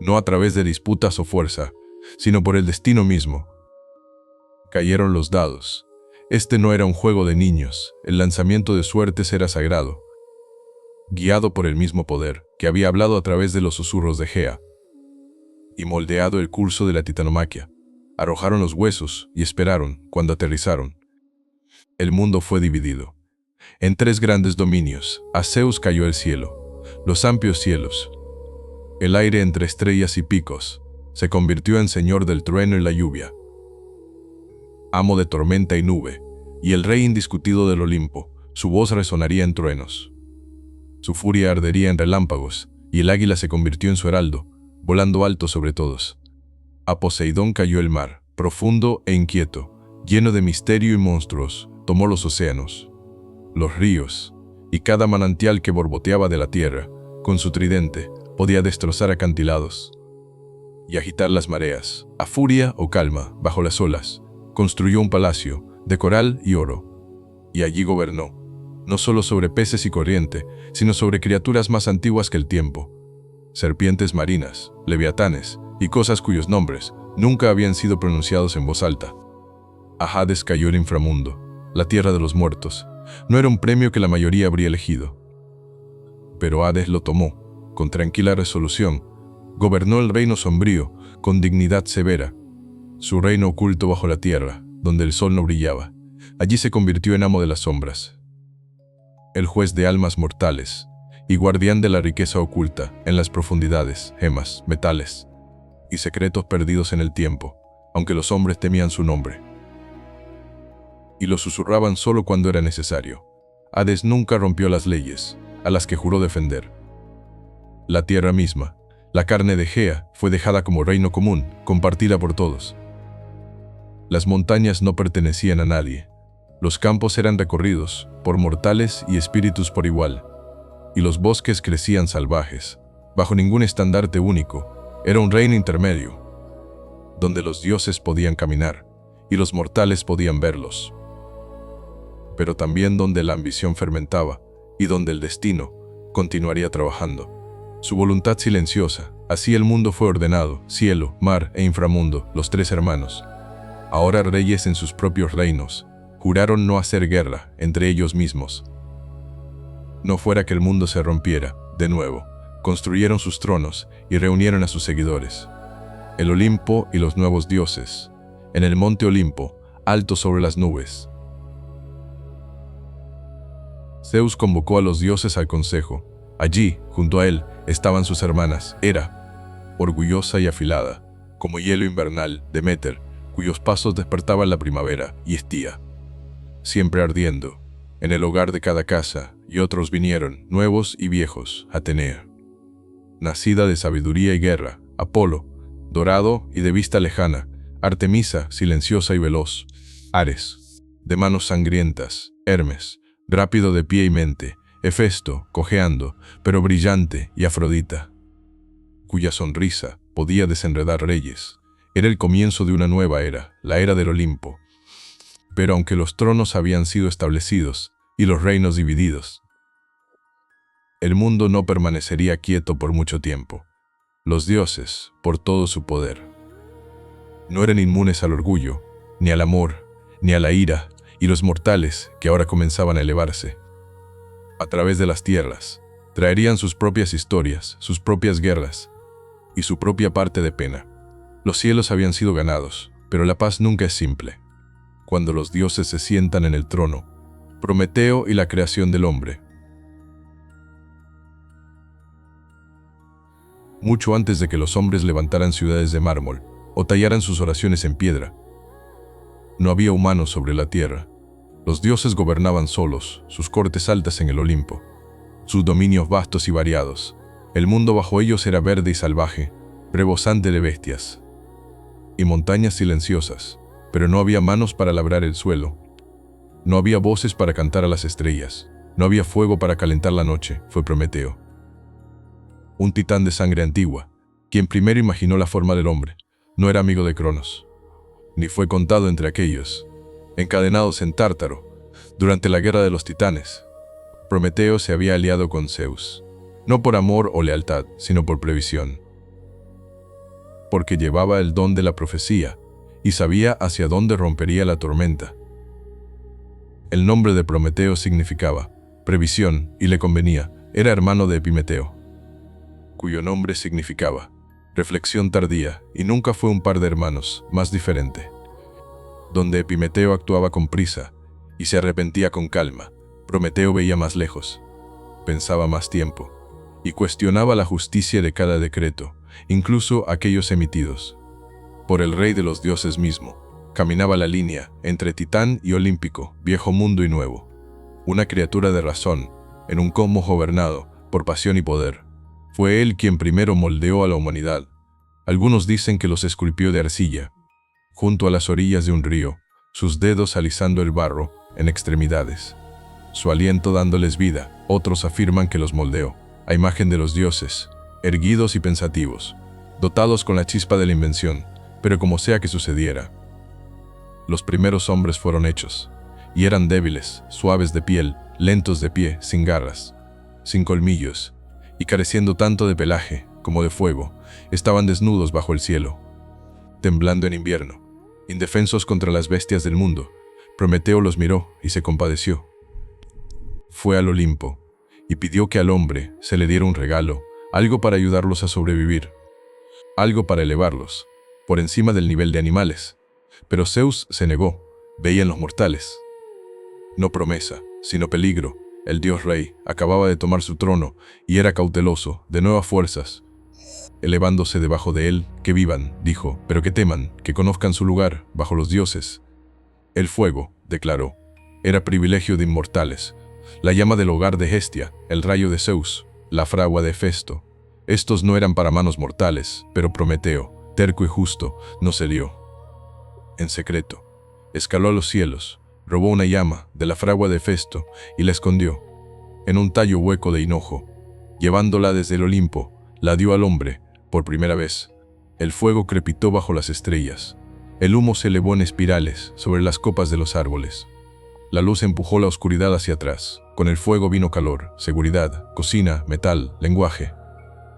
no a través de disputas o fuerza, sino por el destino mismo. Cayeron los dados. Este no era un juego de niños, el lanzamiento de suertes era sagrado, guiado por el mismo poder que había hablado a través de los susurros de Gea y moldeado el curso de la titanomaquia. Arrojaron los huesos y esperaron. Cuando aterrizaron, el mundo fue dividido en 3 grandes dominios. A Zeus cayó el cielo, los amplios cielos. El aire entre estrellas y picos se convirtió en señor del trueno y la lluvia, amo de tormenta y nube, y el rey indiscutido del Olimpo. Su voz resonaría en truenos, su furia ardería en relámpagos, y el águila se convirtió en su heraldo, volando alto sobre todos. A Poseidón cayó el mar, profundo e inquieto, lleno de misterio y monstruos. Tomó los océanos, los ríos y cada manantial que borboteaba de la tierra. Con su tridente, podía destrozar acantilados y agitar las mareas, a furia o calma, bajo las olas. Construyó un palacio, de coral y oro, y allí gobernó, no solo sobre peces y corriente, sino sobre criaturas más antiguas que el tiempo, serpientes marinas, leviatanes y cosas cuyos nombres nunca habían sido pronunciados en voz alta. A Hades cayó el inframundo, la tierra de los muertos. No era un premio que la mayoría habría elegido. Pero Hades lo tomó, con tranquila resolución. Gobernó el reino sombrío, con dignidad severa. Su reino oculto bajo la tierra, donde el sol no brillaba. Allí se convirtió en amo de las sombras. El juez de almas mortales, y guardián de la riqueza oculta en las profundidades, gemas, metales y secretos perdidos en el tiempo, aunque los hombres temían su nombre y lo susurraban solo cuando era necesario. Hades nunca rompió las leyes, a las que juró defender. La tierra misma, la carne de Gea, fue dejada como reino común, compartida por todos. Las montañas no pertenecían a nadie. Los campos eran recorridos por mortales y espíritus por igual, y los bosques crecían salvajes, bajo ningún estandarte único. Era un reino intermedio, donde los dioses podían caminar y los mortales podían verlos, pero también donde la ambición fermentaba y donde el destino continuaría trabajando. Su voluntad silenciosa, así el mundo fue ordenado, cielo, mar e inframundo, los tres hermanos, ahora reyes en sus propios reinos, juraron no hacer guerra entre ellos mismos. No fuera que el mundo se rompiera, de nuevo, construyeron sus tronos y reunieron a sus seguidores. El Olimpo y los nuevos dioses, en el monte Olimpo, alto sobre las nubes. Zeus convocó a los dioses al consejo. Allí, junto a él, estaban sus hermanas, Hera, orgullosa y afilada, como hielo invernal, Deméter, cuyos pasos despertaban la primavera, y Estía, siempre ardiendo, en el hogar de cada casa, y otros vinieron, nuevos y viejos, Atenea, nacida de sabiduría y guerra, Apolo, dorado y de vista lejana, Artemisa, silenciosa y veloz, Ares, de manos sangrientas, Hermes, rápido de pie y mente, Hefesto, cojeando, pero brillante, y Afrodita, cuya sonrisa podía desenredar reyes. Era el comienzo de una nueva era, la era del Olimpo. Pero aunque los tronos habían sido establecidos y los reinos divididos, el mundo no permanecería quieto por mucho tiempo. Los dioses, por todo su poder, no eran inmunes al orgullo, ni al amor, ni a la ira, y los mortales, que ahora comenzaban a elevarse a través de las tierras, traerían sus propias historias, sus propias guerras y su propia parte de pena. Los cielos habían sido ganados, pero la paz nunca es simple. Cuando los dioses se sientan en el trono, Prometeo y la creación del hombre. Mucho antes de que los hombres levantaran ciudades de mármol o tallaran sus oraciones en piedra, no había humanos sobre la tierra. Los dioses gobernaban solos, sus cortes altas en el Olimpo, sus dominios vastos y variados. El mundo bajo ellos era verde y salvaje, rebosante de bestias y montañas silenciosas, pero no había manos para labrar el suelo. No había voces para cantar a las estrellas. No había fuego para calentar la noche. Fue Prometeo, un titán de sangre antigua, quien primero imaginó la forma del hombre. No era amigo de Cronos, ni fue contado entre aquellos encadenados en Tártaro. Durante la guerra de los titanes, Prometeo se había aliado con Zeus, no por amor o lealtad, sino por previsión, porque llevaba el don de la profecía y sabía hacia dónde rompería la tormenta. El nombre de Prometeo significaba previsión y le convenía. Era hermano de Epimeteo, cuyo nombre significaba reflexión tardía, y nunca fue un par de hermanos más diferente. Donde Epimeteo actuaba con prisa y se arrepentía con calma, Prometeo veía más lejos, pensaba más tiempo y cuestionaba la justicia de cada decreto, incluso aquellos emitidos por el rey de los dioses mismo. Caminaba la línea entre titán y olímpico, viejo mundo y nuevo, una criatura de razón en un cosmos gobernado por pasión y poder. Fue él quien primero moldeó a la humanidad. Algunos dicen que los esculpió de arcilla, junto a las orillas de un río, sus dedos alisando el barro en extremidades, su aliento dándoles vida. Otros afirman que los moldeó a imagen de los dioses, erguidos y pensativos, dotados con la chispa de la invención, pero como sea que sucediera. Los primeros hombres fueron hechos, y eran débiles, suaves de piel, lentos de pie, sin garras, sin colmillos, y careciendo tanto de pelaje como de fuego, estaban desnudos bajo el cielo, temblando en invierno, indefensos contra las bestias del mundo. Prometeo los miró y se compadeció. Fue al Olimpo y pidió que al hombre se le diera un regalo, algo para ayudarlos a sobrevivir, algo para elevarlos por encima del nivel de animales. Pero Zeus se negó, veía en los mortales no promesa, sino peligro. El dios rey acababa de tomar su trono y era cauteloso, de nuevas fuerzas. Elevándose debajo de él, que vivan, dijo, pero que teman, que conozcan su lugar bajo los dioses. El fuego, declaró, era privilegio de inmortales, la llama del hogar de Hestia, el rayo de Zeus, la fragua de Hefesto. Estos no eran para manos mortales, pero Prometeo, terco y justo, no cedió. En secreto, escaló a los cielos, robó una llama de la fragua de Hefesto y la escondió en un tallo hueco de hinojo. Llevándola desde el Olimpo, la dio al hombre por primera vez. El fuego crepitó bajo las estrellas. El humo se elevó en espirales sobre las copas de los árboles. La luz empujó la oscuridad hacia atrás. Con el fuego vino calor, seguridad, cocina, metal, lenguaje,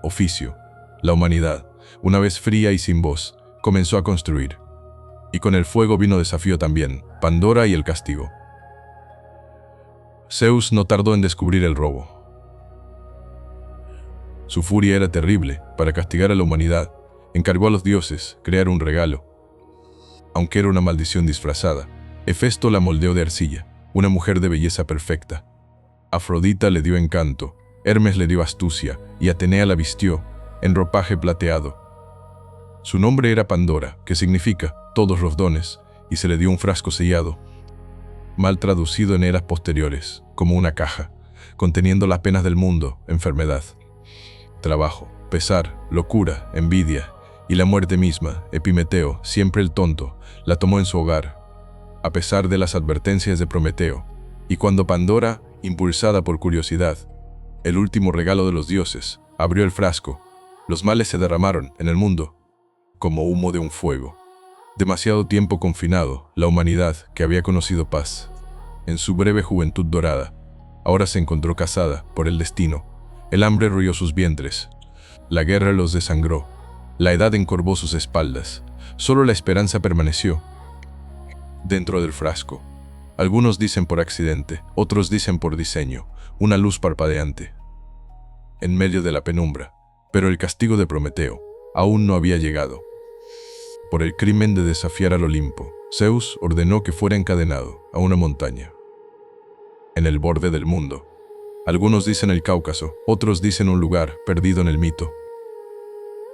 oficio. La humanidad, una vez fría y sin voz, comenzó a construir. Y con el fuego vino desafío también, Pandora y el castigo. Zeus no tardó en descubrir el robo. Su furia era terrible. Para castigar a la humanidad, encargó a los dioses crear un regalo. Aunque era una maldición disfrazada, Hefesto la moldeó de arcilla, una mujer de belleza perfecta. Afrodita le dio encanto, Hermes le dio astucia y Atenea la vistió en ropaje plateado. Su nombre era Pandora, que significa todos los dones, y se le dio un frasco sellado, mal traducido en eras posteriores, como una caja, conteniendo las penas del mundo, enfermedad, trabajo, pesar, locura, envidia y la muerte misma. Epimeteo, siempre el tonto, la tomó en su hogar, a pesar de las advertencias de Prometeo. Y cuando Pandora, impulsada por curiosidad, el último regalo de los dioses, abrió el frasco, los males se derramaron en el mundo como humo de un fuego. Demasiado tiempo confinado, la humanidad, que había conocido paz en su breve juventud dorada, ahora se encontró casada por el destino. El hambre royó sus vientres, la guerra los desangró, la edad encorvó sus espaldas. Solo la esperanza permaneció dentro del frasco. Algunos dicen por accidente, otros dicen por diseño, una luz parpadeante en medio de la penumbra. Pero el castigo de Prometeo aún no había llegado. Por el crimen de desafiar al Olimpo, Zeus ordenó que fuera encadenado a una montaña en el borde del mundo. Algunos dicen el Cáucaso, otros dicen un lugar perdido en el mito.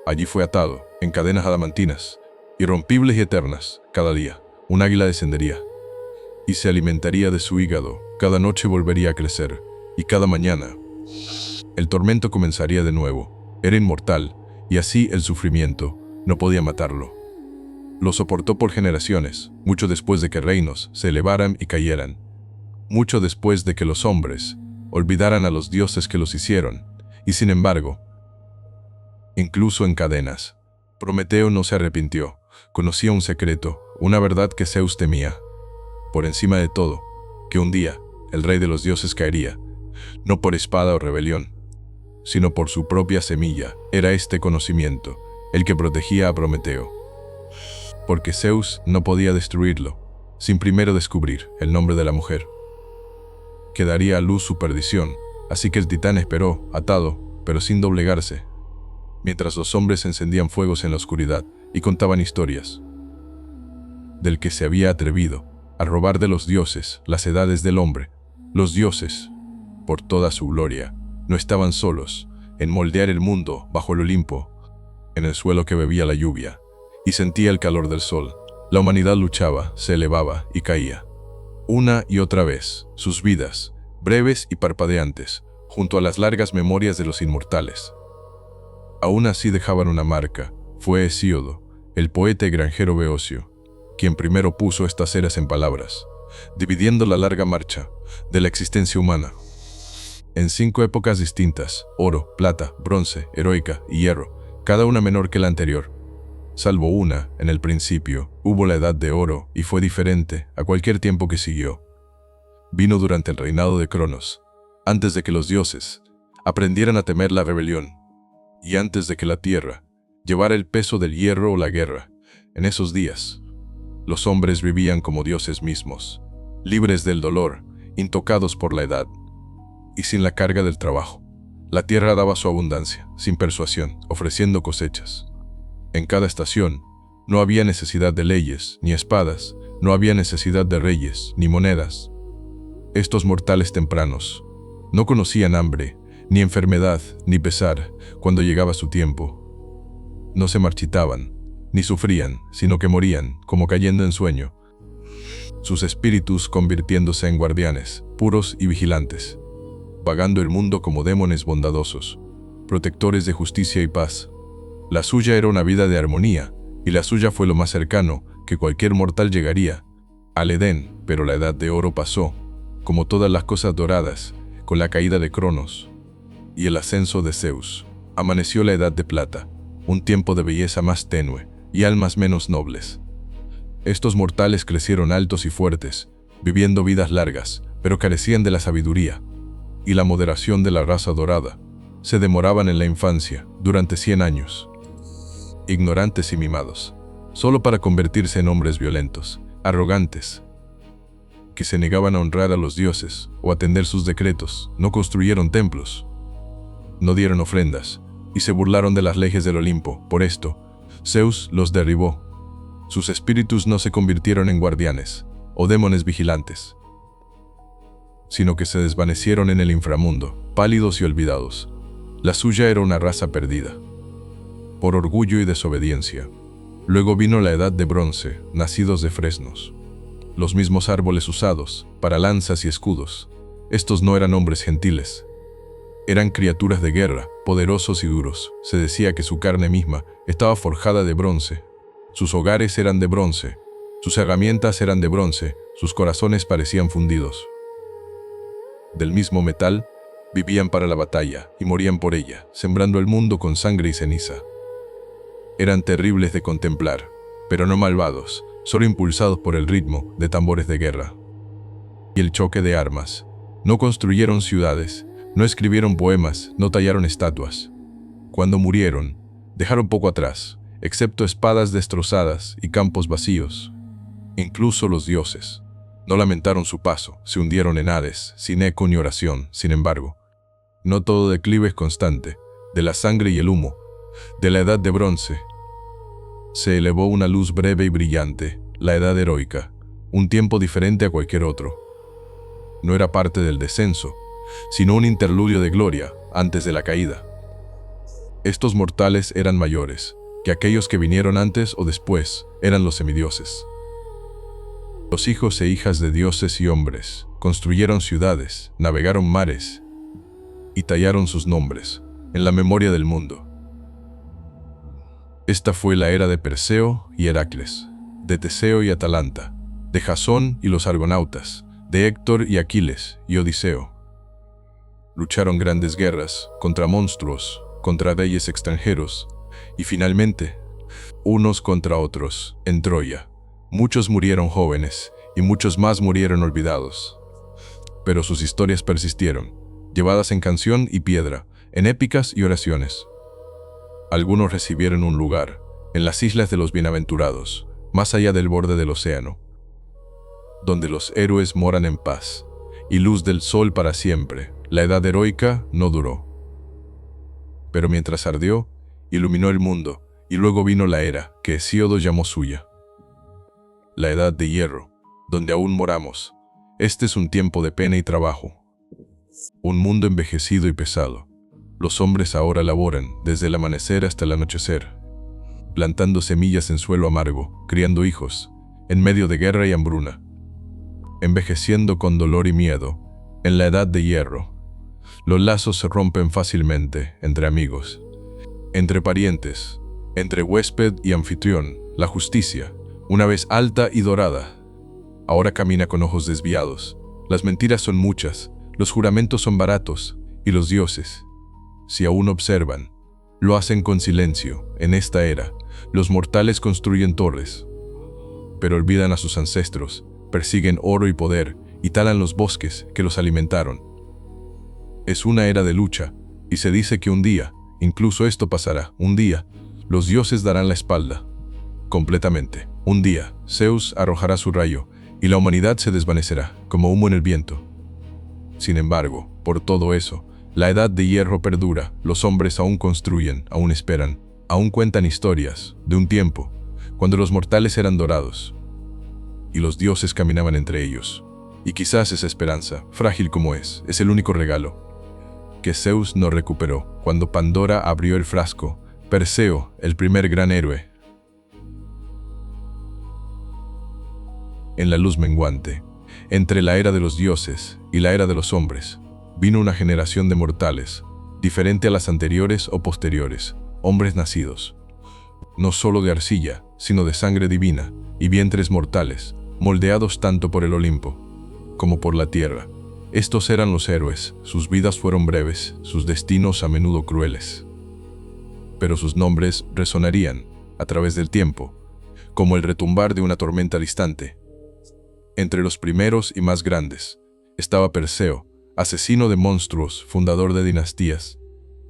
Allí fue atado, en cadenas adamantinas, irrompibles y eternas. Cada día, un águila descendería y se alimentaría de su hígado. Cada noche volvería a crecer, y cada mañana el tormento comenzaría de nuevo. Era inmortal, y así el sufrimiento no podía matarlo. Lo soportó por generaciones, mucho después de que reinos se elevaran y cayeran, mucho después de que los hombres olvidaran a los dioses que los hicieron, y sin embargo, incluso en cadenas, Prometeo no se arrepintió. Conocía un secreto, una verdad que Zeus temía, por encima de todo, que un día el rey de los dioses caería, no por espada o rebelión, sino por su propia semilla. Era este conocimiento el que protegía a Prometeo, porque Zeus no podía destruirlo sin primero descubrir el nombre de la mujer, que daría a luz su perdición. Así que el titán esperó, atado, pero sin doblegarse, mientras los hombres encendían fuegos en la oscuridad y contaban historias del que se había atrevido a robar de los dioses las edades del hombre. Los dioses, por toda su gloria, no estaban solos en moldear el mundo bajo el Olimpo, en el suelo que bebía la lluvia y sentía el calor del sol. La humanidad luchaba, se elevaba y caía, una y otra vez, sus vidas, breves y parpadeantes, junto a las largas memorias de los inmortales. Aún así dejaban una marca. Fue Hesíodo, el poeta y granjero beocio, quien primero puso estas eras en palabras, dividiendo la larga marcha de la existencia humana en 5 épocas distintas: oro, plata, bronce, heroica y hierro, cada una menor que la anterior. Salvo una, en el principio, hubo la edad de oro y fue diferente a cualquier tiempo que siguió. Vino durante el reinado de Cronos, antes de que los dioses aprendieran a temer la rebelión, y antes de que la tierra llevara el peso del hierro o la guerra. En esos días, los hombres vivían como dioses mismos, libres del dolor, intocados por la edad, y sin la carga del trabajo. La tierra daba su abundancia, sin persuasión, ofreciendo cosechas. En cada estación, no había necesidad de leyes, ni espadas, no había necesidad de reyes, ni monedas. Estos mortales tempranos no conocían hambre, ni enfermedad, ni pesar cuando llegaba su tiempo. No se marchitaban, ni sufrían, sino que morían, como cayendo en sueño, sus espíritus convirtiéndose en guardianes, puros y vigilantes, vagando el mundo como demones bondadosos, protectores de justicia y paz. La suya era una vida de armonía, y la suya fue lo más cercano que cualquier mortal llegaría al Edén, pero la edad de oro pasó, como todas las cosas doradas, con la caída de Cronos y el ascenso de Zeus. Amaneció la edad de plata, un tiempo de belleza más tenue y almas menos nobles. Estos mortales crecieron altos y fuertes, viviendo vidas largas, pero carecían de la sabiduría y la moderación de la raza dorada. Se demoraban en la infancia durante 100 años, ignorantes y mimados, solo para convertirse en hombres violentos, arrogantes, que se negaban a honrar a los dioses o atender sus decretos. No construyeron templos, no dieron ofrendas, y se burlaron de las leyes del Olimpo. Por esto, Zeus los derribó. Sus espíritus no se convirtieron en guardianes o demones vigilantes, sino que se desvanecieron en el inframundo, pálidos y olvidados. La suya era una raza perdida, por orgullo y desobediencia. Luego vino la edad de bronce, nacidos de fresnos, los mismos árboles usados para lanzas y escudos. Estos no eran hombres gentiles, eran criaturas de guerra, poderosos y duros. Se decía que su carne misma estaba forjada de bronce. Sus hogares eran de bronce, sus herramientas eran de bronce, sus corazones parecían fundidos. Del mismo metal, vivían para la batalla y morían por ella, sembrando el mundo con sangre y ceniza. Eran terribles de contemplar, pero no malvados, solo impulsados por el ritmo de tambores de guerra y el choque de armas. No construyeron ciudades, no escribieron poemas, no tallaron estatuas. Cuando murieron, dejaron poco atrás, excepto espadas destrozadas y campos vacíos. Incluso los dioses no lamentaron su paso, se hundieron en Hades, sin eco ni oración. Sin embargo, no todo declive es constante. De la sangre y el humo, de la edad de bronce, se elevó una luz breve y brillante, la edad heroica, un tiempo diferente a cualquier otro. No era parte del descenso, sino un interludio de gloria antes de la caída. Estos mortales eran mayores que aquellos que vinieron antes o después, eran los semidioses. Los hijos e hijas de dioses y hombres construyeron ciudades, navegaron mares y tallaron sus nombres en la memoria del mundo. Esta fue la era de Perseo y Heracles, de Teseo y Atalanta, de Jasón y los argonautas, de Héctor y Aquiles y Odiseo. Lucharon grandes guerras contra monstruos, contra reyes extranjeros, y finalmente, unos contra otros, en Troya. Muchos murieron jóvenes, y muchos más murieron olvidados. Pero sus historias persistieron, llevadas en canción y piedra, en épicas y oraciones. Algunos recibieron un lugar en las islas de los bienaventurados, más allá del borde del océano, donde los héroes moran en paz, y luz del sol para siempre. La edad heroica no duró, pero mientras ardió, iluminó el mundo, y luego vino la era que Hesíodo llamó suya, la edad de hierro, donde aún moramos. Este es un tiempo de pena y trabajo, un mundo envejecido y pesado. Los hombres ahora laboran desde el amanecer hasta el anochecer, plantando semillas en suelo amargo, criando hijos, en medio de guerra y hambruna, envejeciendo con dolor y miedo. En la edad de hierro, los lazos se rompen fácilmente entre amigos, entre parientes, entre huésped y anfitrión. La justicia, una vez alta y dorada, ahora camina con ojos desviados. Las mentiras son muchas, los juramentos son baratos, Y los dioses, si aún observan, lo hacen con silencio. En esta era, los mortales construyen torres, pero olvidan a sus ancestros, persiguen oro y poder y talan los bosques que los alimentaron. Es una era de lucha, y se dice que un día, incluso esto pasará, un día, los dioses darán la espalda, completamente. Un día, Zeus arrojará su rayo, y la humanidad se desvanecerá, como humo en el viento. Sin embargo, por todo eso, la edad de hierro perdura, los hombres aún construyen, aún esperan, aún cuentan historias de un tiempo, cuando los mortales eran dorados, y los dioses caminaban entre ellos. Y quizás esa esperanza, frágil como es el único regalo que Zeus no recuperó cuando Pandora abrió el frasco. Perseo, el primer gran héroe. En la luz menguante, entre la era de los dioses y la era de los hombres, vino una generación de mortales, diferente a las anteriores o posteriores, hombres nacidos, no solo de arcilla, sino de sangre divina y vientres mortales, moldeados tanto por el Olimpo como por la tierra. Estos eran los héroes, sus vidas fueron breves, sus destinos a menudo crueles. Pero sus nombres resonarían, a través del tiempo, como el retumbar de una tormenta distante. Entre los primeros y más grandes, estaba Perseo, asesino de monstruos, fundador de dinastías,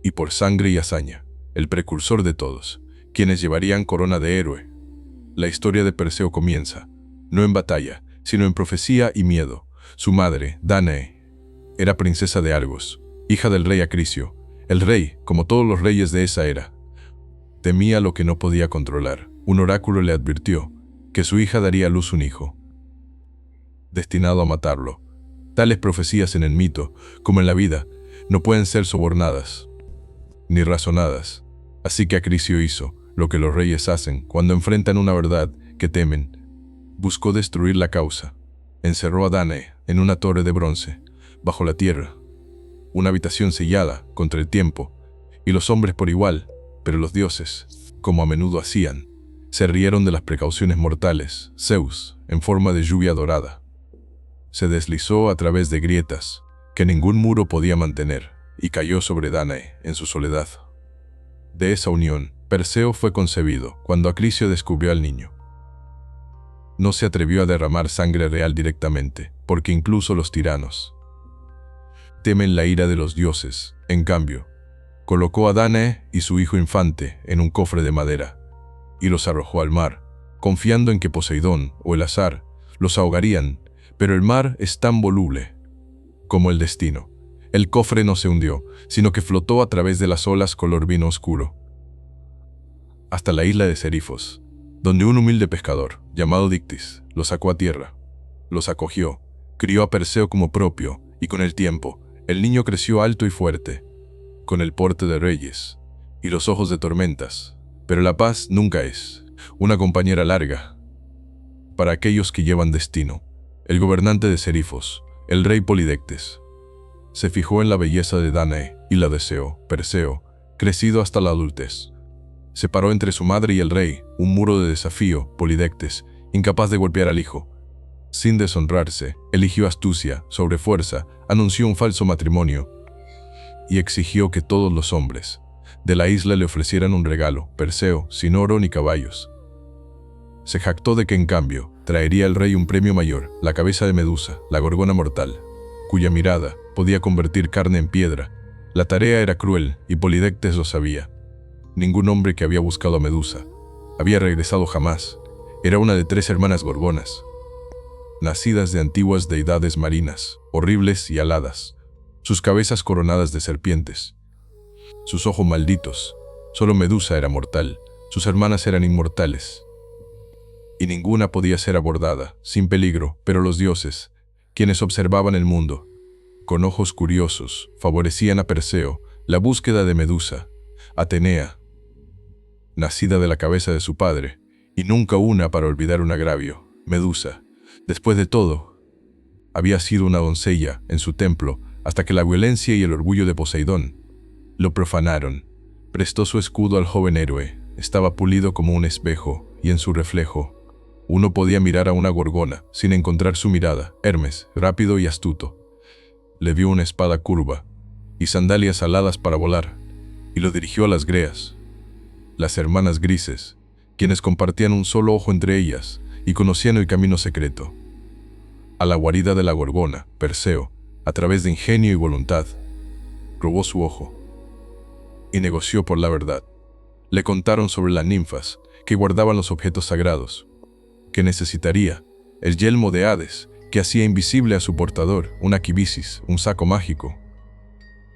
y por sangre y hazaña, el precursor de todos, quienes llevarían corona de héroe. La historia de Perseo comienza, no en batalla, sino en profecía y miedo. Su madre, Dánae, era princesa de Argos, hija del rey Acrisio. El rey, como todos los reyes de esa era, temía lo que no podía controlar. Un oráculo le advirtió que su hija daría a luz un hijo, destinado a matarlo. Tales profecías en el mito, como en la vida, no pueden ser sobornadas ni razonadas. Así que Acrisio hizo lo que los reyes hacen cuando enfrentan una verdad que temen. Buscó destruir la causa. Encerró a Dánae en una torre de bronce, bajo la tierra, una habitación sellada contra el tiempo, y los hombres por igual, pero los dioses, como a menudo hacían, se rieron de las precauciones mortales. Zeus, en forma de lluvia dorada, se deslizó a través de grietas que ningún muro podía mantener, y cayó sobre Dánae en su soledad. De esa unión, Perseo fue concebido cuando Acrisio descubrió al niño. No se atrevió a derramar sangre real directamente, porque incluso los tiranos temen la ira de los dioses. En cambio, colocó a Dánae y su hijo infante en un cofre de madera y los arrojó al mar, confiando en que Poseidón o el azar los ahogarían, pero el mar es tan voluble como el destino. El cofre no se hundió, sino que flotó a través de las olas color vino oscuro, hasta la isla de Serifos, donde un humilde pescador, llamado Dictis, los sacó a tierra. Los acogió, crió a Perseo como propio, y con el tiempo, el niño creció alto y fuerte, con el porte de reyes y los ojos de tormentas. Pero la paz nunca es una compañera larga para aquellos que llevan destino. El gobernante de Serifos, el rey Polidectes, se fijó en la belleza de Dánae y la deseó. Perseo, crecido hasta la adultez, se paró entre su madre y el rey, un muro de desafío. Polidectes, incapaz de golpear al hijo, sin deshonrarse, eligió astucia sobre fuerza, anunció un falso matrimonio y exigió que todos los hombres de la isla le ofrecieran un regalo. Perseo, sin oro ni caballos, se jactó de que en cambio traería al rey un premio mayor, la cabeza de Medusa, la gorgona mortal, cuya mirada podía convertir carne en piedra. La tarea era cruel y Polidectes lo sabía. Ningún hombre que había buscado a Medusa había regresado jamás. Era una de 3 hermanas gorgonas, nacidas de antiguas deidades marinas, horribles y aladas, sus cabezas coronadas de serpientes, sus ojos malditos. Solo Medusa era mortal, sus hermanas eran inmortales, y ninguna podía ser abordada sin peligro. Pero los dioses, quienes observaban el mundo con ojos curiosos, favorecían a Perseo. La búsqueda de Medusa, Atenea, nacida de la cabeza de su padre, y nunca una para olvidar un agravio. Medusa, después de todo, había sido una doncella en su templo hasta que la violencia y el orgullo de Poseidón lo profanaron. Prestó su escudo al joven héroe. Estaba pulido como un espejo, y en su reflejo uno podía mirar a una gorgona sin encontrar su mirada. Hermes, rápido y astuto, le vio una espada curva y sandalias aladas para volar, y lo dirigió a las Greas, las hermanas grises, quienes compartían un solo ojo entre ellas y conocían el camino secreto. A la guarida de la Gorgona, Perseo, a través de ingenio y voluntad, robó su ojo y negoció por la verdad. Le contaron sobre las ninfas que guardaban los objetos sagrados, que necesitaría el yelmo de Hades, que hacía invisible a su portador, una quibisis, un saco mágico,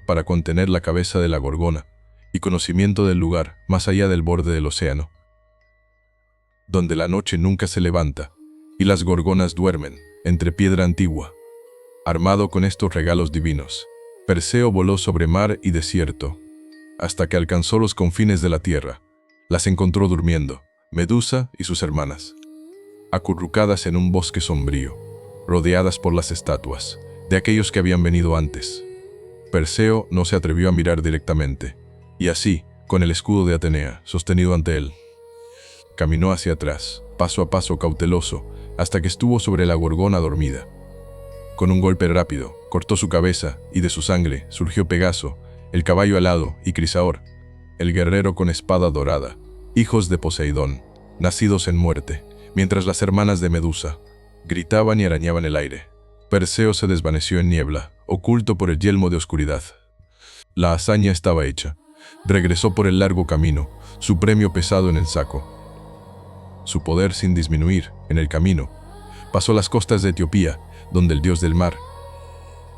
para contener la cabeza de la Gorgona, y conocimiento del lugar más allá del borde del océano, donde la noche nunca se levanta y las gorgonas duermen entre piedra antigua. Armado con estos regalos divinos, Perseo voló sobre mar y desierto, hasta que alcanzó los confines de la tierra. Las encontró durmiendo, Medusa y sus hermanas, acurrucadas en un bosque sombrío, rodeadas por las estatuas de aquellos que habían venido antes. Perseo no se atrevió a mirar directamente, y así, con el escudo de Atenea sostenido ante él, caminó hacia atrás, paso a paso cauteloso, hasta que estuvo sobre la Gorgona dormida. Con un golpe rápido, cortó su cabeza, y de su sangre surgió Pegaso, el caballo alado, y Crisaor, el guerrero con espada dorada, hijos de Poseidón, nacidos en muerte, mientras las hermanas de Medusa gritaban y arañaban el aire. Perseo se desvaneció en niebla, oculto por el yelmo de oscuridad. La hazaña estaba hecha. Regresó por el largo camino, su premio pesado en el saco. Su poder sin disminuir en el camino. Pasó las costas de Etiopía, donde el dios del mar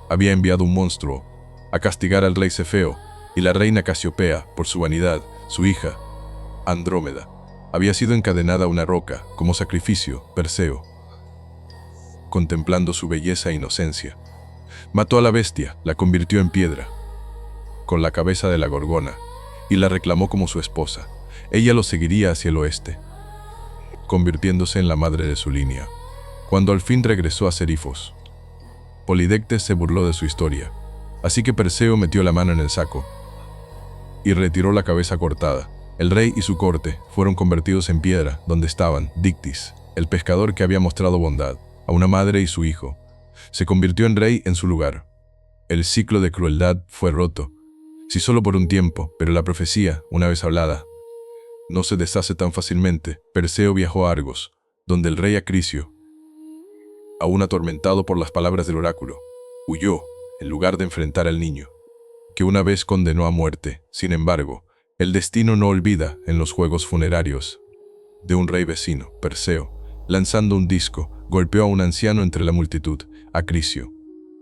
había enviado un monstruo a castigar al rey Cefeo, y la reina Casiopea, por su vanidad, su hija, Andrómeda, había sido encadenada a una roca como sacrificio. Perseo, contemplando su belleza e inocencia, mató a la bestia, la convirtió en piedra, con la cabeza de la Gorgona, y la reclamó como su esposa. Ella lo seguiría hacia el oeste, convirtiéndose en la madre de su línea. Cuando al fin regresó a Serifos, Polidectes se burló de su historia, así que Perseo metió la mano en el saco y retiró la cabeza cortada. El rey y su corte fueron convertidos en piedra, donde estaban Dictis, el pescador que había mostrado bondad a una madre y su hijo. Se convirtió en rey en su lugar. El ciclo de crueldad fue roto, si solo por un tiempo, pero la profecía, una vez hablada, no se deshace tan fácilmente. Perseo viajó a Argos, donde el rey Acricio, aún atormentado por las palabras del oráculo, huyó en lugar de enfrentar al niño, que una vez condenó a muerte. Sin embargo, el destino no olvida en los juegos funerarios de un rey vecino. Perseo, lanzando un disco, golpeó a un anciano entre la multitud, Acricio,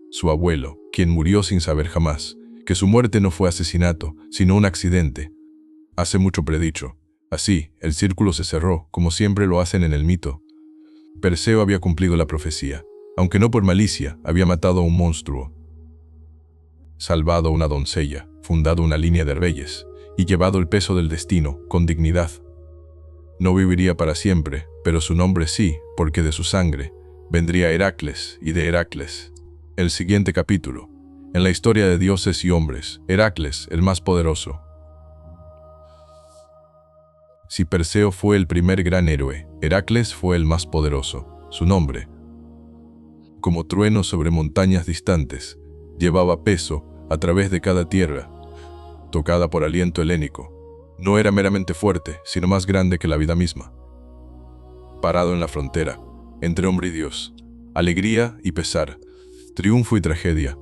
su abuelo, quien murió sin saber jamás que su muerte no fue asesinato, sino un accidente. Hace mucho predicho. Así, el círculo se cerró, como siempre lo hacen en el mito. Perseo había cumplido la profecía, aunque no por malicia. Había matado a un monstruo, salvado a una doncella, fundado una línea de reyes, y llevado el peso del destino con dignidad. No viviría para siempre, pero su nombre sí, porque de su sangre vendría Heracles, y de Heracles el siguiente capítulo. En la historia de dioses y hombres, Heracles, el más poderoso. Si Perseo fue el primer gran héroe, Heracles fue el más poderoso. Su nombre, como trueno sobre montañas distantes, llevaba peso a través de cada tierra, tocada por aliento helénico. No era meramente fuerte, sino más grande que la vida misma. Parado en la frontera, entre hombre y dios, alegría y pesar, triunfo y tragedia.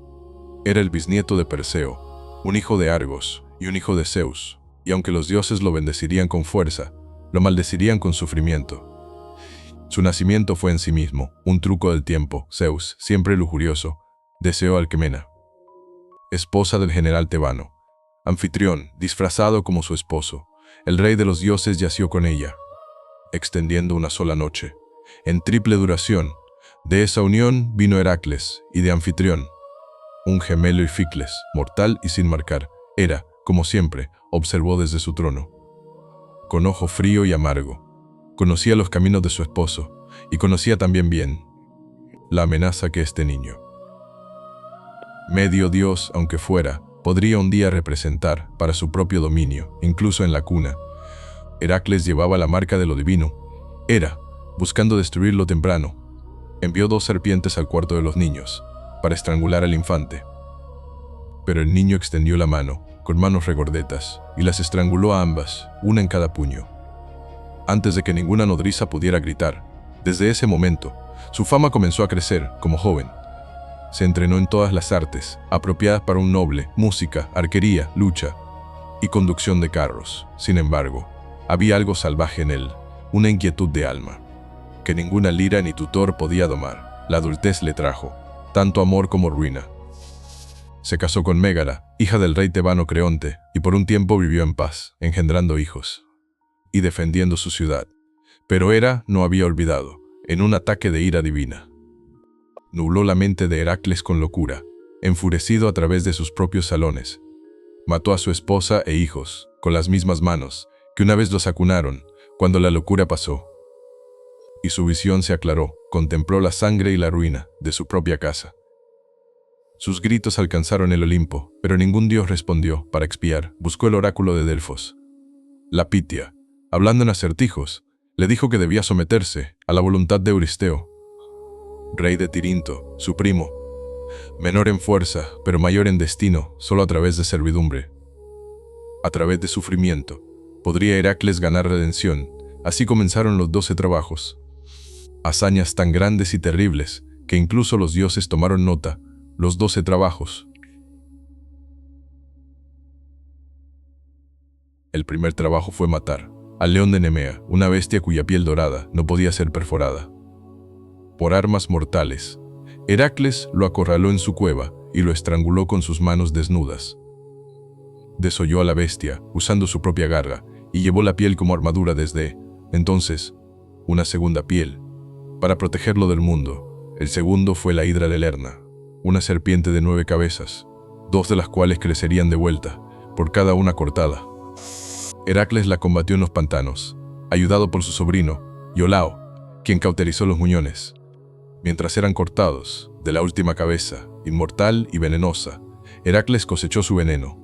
Era el bisnieto de Perseo, un hijo de Argos y un hijo de Zeus, y aunque los dioses lo bendecirían con fuerza, lo maldecirían con sufrimiento. Su nacimiento fue en sí mismo un truco del tiempo. Zeus, siempre lujurioso, deseó a Alcmena, esposa del general tebano. Anfitrión, disfrazado como su esposo, el rey de los dioses, yació con ella, extendiendo una sola noche, en triple duración. De esa unión vino Heracles, y de Anfitrión, un gemelo Ificles, mortal y sin marcar. Hera, como siempre, observó desde su trono, con ojo frío y amargo. Conocía los caminos de su esposo, y conocía también bien la amenaza que este niño, medio dios aunque fuera, podría un día representar para su propio dominio, incluso en la cuna. Heracles llevaba la marca de lo divino. Hera, buscando destruirlo temprano, envió 2 serpientes al cuarto de los niños, para estrangular al infante. Pero el niño extendió la mano, con manos regordetas, y las estranguló a ambas, una en cada puño. Antes de que ninguna nodriza pudiera gritar, desde ese momento, su fama comenzó a crecer como joven. Se entrenó en todas las artes, apropiadas para un noble: música, arquería, lucha y conducción de carros. Sin embargo, había algo salvaje en él, una inquietud de alma, que ninguna lira ni tutor podía domar. La adultez le trajo tanto amor como ruina. Se casó con Mégara, hija del rey tebano Creonte, y por un tiempo vivió en paz, engendrando hijos y defendiendo su ciudad. Pero Hera no había olvidado, en un ataque de ira divina, nubló la mente de Heracles con locura. Enfurecido a través de sus propios salones, mató a su esposa e hijos con las mismas manos que una vez los acunaron cuando la locura pasó. Y su visión se aclaró, contempló la sangre y la ruina de su propia casa. Sus gritos alcanzaron el Olimpo, pero ningún dios respondió. Para expiar, buscó el oráculo de Delfos. La Pitia, hablando en acertijos, le dijo que debía someterse a la voluntad de Euristeo, rey de Tirinto, su primo, menor en fuerza, pero mayor en destino, solo a través de servidumbre. A través de sufrimiento, podría Heracles ganar redención. Así comenzaron los 12 trabajos. Hazañas tan grandes y terribles que incluso los dioses tomaron nota. Los 12 trabajos. El primer trabajo fue matar al león de Nemea, una bestia cuya piel dorada no podía ser perforada por armas mortales. Heracles lo acorraló en su cueva y lo estranguló con sus manos desnudas. Desolló a la bestia usando su propia garra y llevó la piel como armadura desde entonces, una segunda piel, para protegerlo del mundo. El segundo fue la hidra de Lerna, una serpiente de 9 cabezas, 2 de las cuales crecerían de vuelta, por cada una cortada. Heracles la combatió en los pantanos, ayudado por su sobrino, Iolao, quien cauterizó los muñones. Mientras eran cortados de la última cabeza, inmortal y venenosa, Heracles cosechó su veneno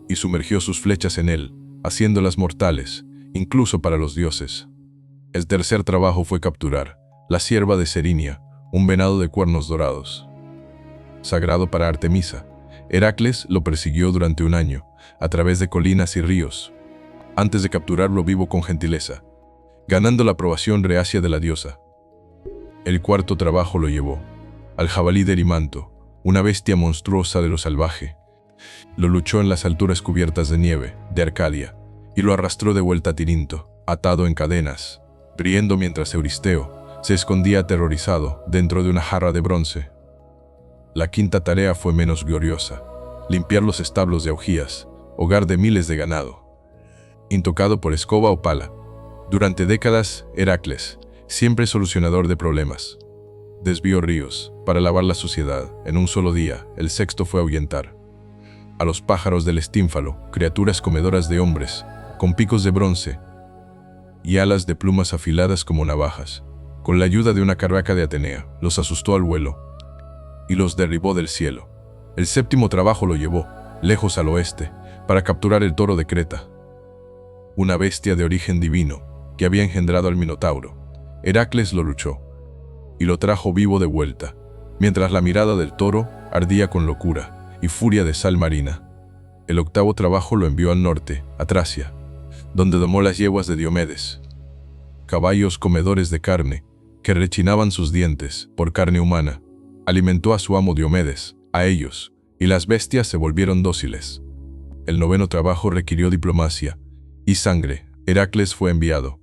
y sumergió sus flechas en él, haciéndolas mortales, incluso para los dioses. El tercer trabajo fue capturar la cierva de Serinia, un venado de cuernos dorados. Sagrado para Artemisa, Heracles lo persiguió durante un año, a través de colinas y ríos, antes de capturarlo vivo con gentileza, ganando la aprobación reacia de la diosa. El cuarto trabajo lo llevó al jabalí de Erimanto, una bestia monstruosa de lo salvaje. Lo luchó en las alturas cubiertas de nieve de Arcadia y lo arrastró de vuelta a Tirinto, atado en cadenas, riendo mientras Euristeo se escondía aterrorizado dentro de una jarra de bronce. La quinta tarea fue menos gloriosa: limpiar los establos de Augías, hogar de miles de ganado, intocado por escoba o pala. Durante décadas, Heracles, siempre solucionador de problemas, desvió ríos para lavar la suciedad. En un solo día, el sexto fue ahuyentar a los pájaros del estínfalo, criaturas comedoras de hombres, con picos de bronce y alas de plumas afiladas como navajas. Con la ayuda de una carraca de Atenea, los asustó al vuelo y los derribó del cielo. El séptimo trabajo lo llevó, lejos al oeste, para capturar el toro de Creta, una bestia de origen divino que había engendrado al Minotauro. Heracles lo luchó y lo trajo vivo de vuelta, mientras la mirada del toro ardía con locura y furia de sal marina. El octavo trabajo lo envió al norte, a Tracia, donde domó las yeguas de Diomedes, caballos comedores de carne que rechinaban sus dientes por carne humana. Alimentó a su amo Diomedes, a ellos, y las bestias se volvieron dóciles. El noveno trabajo requirió diplomacia y sangre. Heracles fue enviado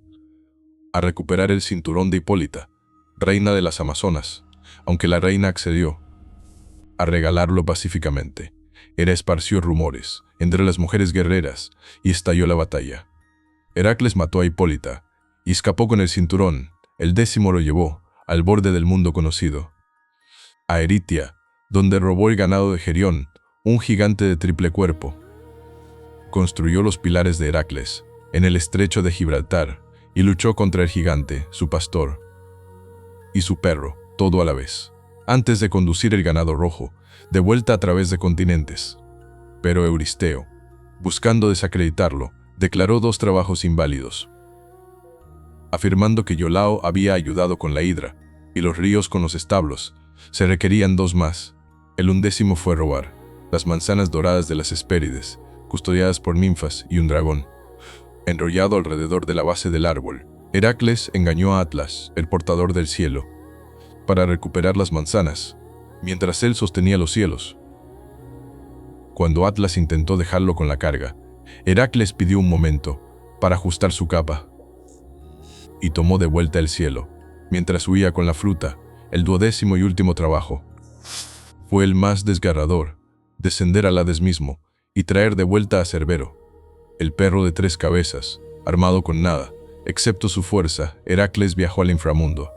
a recuperar el cinturón de Hipólita, reina de las Amazonas, aunque la reina accedió a regalarlo pacíficamente. Hera esparció rumores entre las mujeres guerreras y estalló la batalla. Heracles mató a Hipólita y escapó con el cinturón. El décimo lo llevó al borde del mundo conocido, a Eritia, donde robó el ganado de Gerión, un gigante de triple cuerpo. Construyó los pilares de Heracles en el estrecho de Gibraltar y luchó contra el gigante, su pastor y su perro, todo a la vez, antes de conducir el ganado rojo de vuelta a través de continentes. Pero Euristeo, buscando desacreditarlo, declaró 2 trabajos inválidos, afirmando que Iolao había ayudado con la hidra y los ríos con los establos. Se requerían 2 más. El 11º fue robar las manzanas doradas de las Hespérides, custodiadas por ninfas y un dragón. Enrollado alrededor de la base del árbol, Heracles engañó a Atlas, el portador del cielo, para recuperar las manzanas, mientras él sostenía los cielos. Cuando Atlas intentó dejarlo con la carga, Heracles pidió un momento para ajustar su capa y tomó de vuelta el cielo, mientras huía con la fruta. El 12º y último trabajo fue el más desgarrador: descender al Hades mismo y traer de vuelta a Cerbero, el perro de 3 cabezas. Armado con nada, excepto su fuerza, Heracles viajó al inframundo.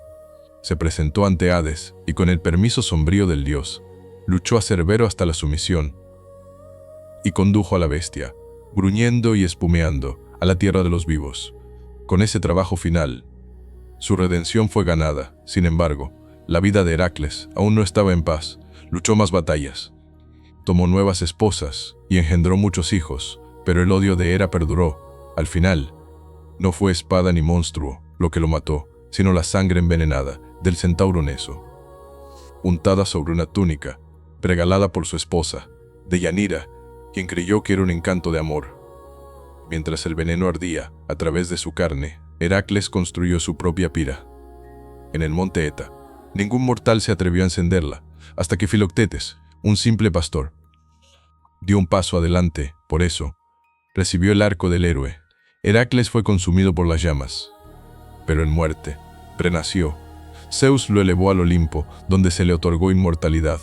Se presentó ante Hades y, con el permiso sombrío del dios, luchó a Cerbero hasta la sumisión y condujo a la bestia, gruñendo y espumeando, a la tierra de los vivos. Con ese trabajo final, su redención fue ganada. Sin embargo, la vida de Heracles aún no estaba en paz. Luchó más batallas, tomó nuevas esposas y engendró muchos hijos, pero el odio de Hera perduró. Al final, no fue espada ni monstruo lo que lo mató, sino la sangre envenenada del centauro Neso, untada sobre una túnica, regalada por su esposa, Deyanira, quien creyó que era un encanto de amor. Mientras el veneno ardía a través de su carne, Heracles construyó su propia pira en el monte Eta. Ningún mortal se atrevió a encenderla, hasta que Filoctetes, un simple pastor, dio un paso adelante. Por eso, recibió el arco del héroe. Heracles fue consumido por las llamas, pero en muerte renació. Zeus lo elevó al Olimpo, donde se le otorgó inmortalidad,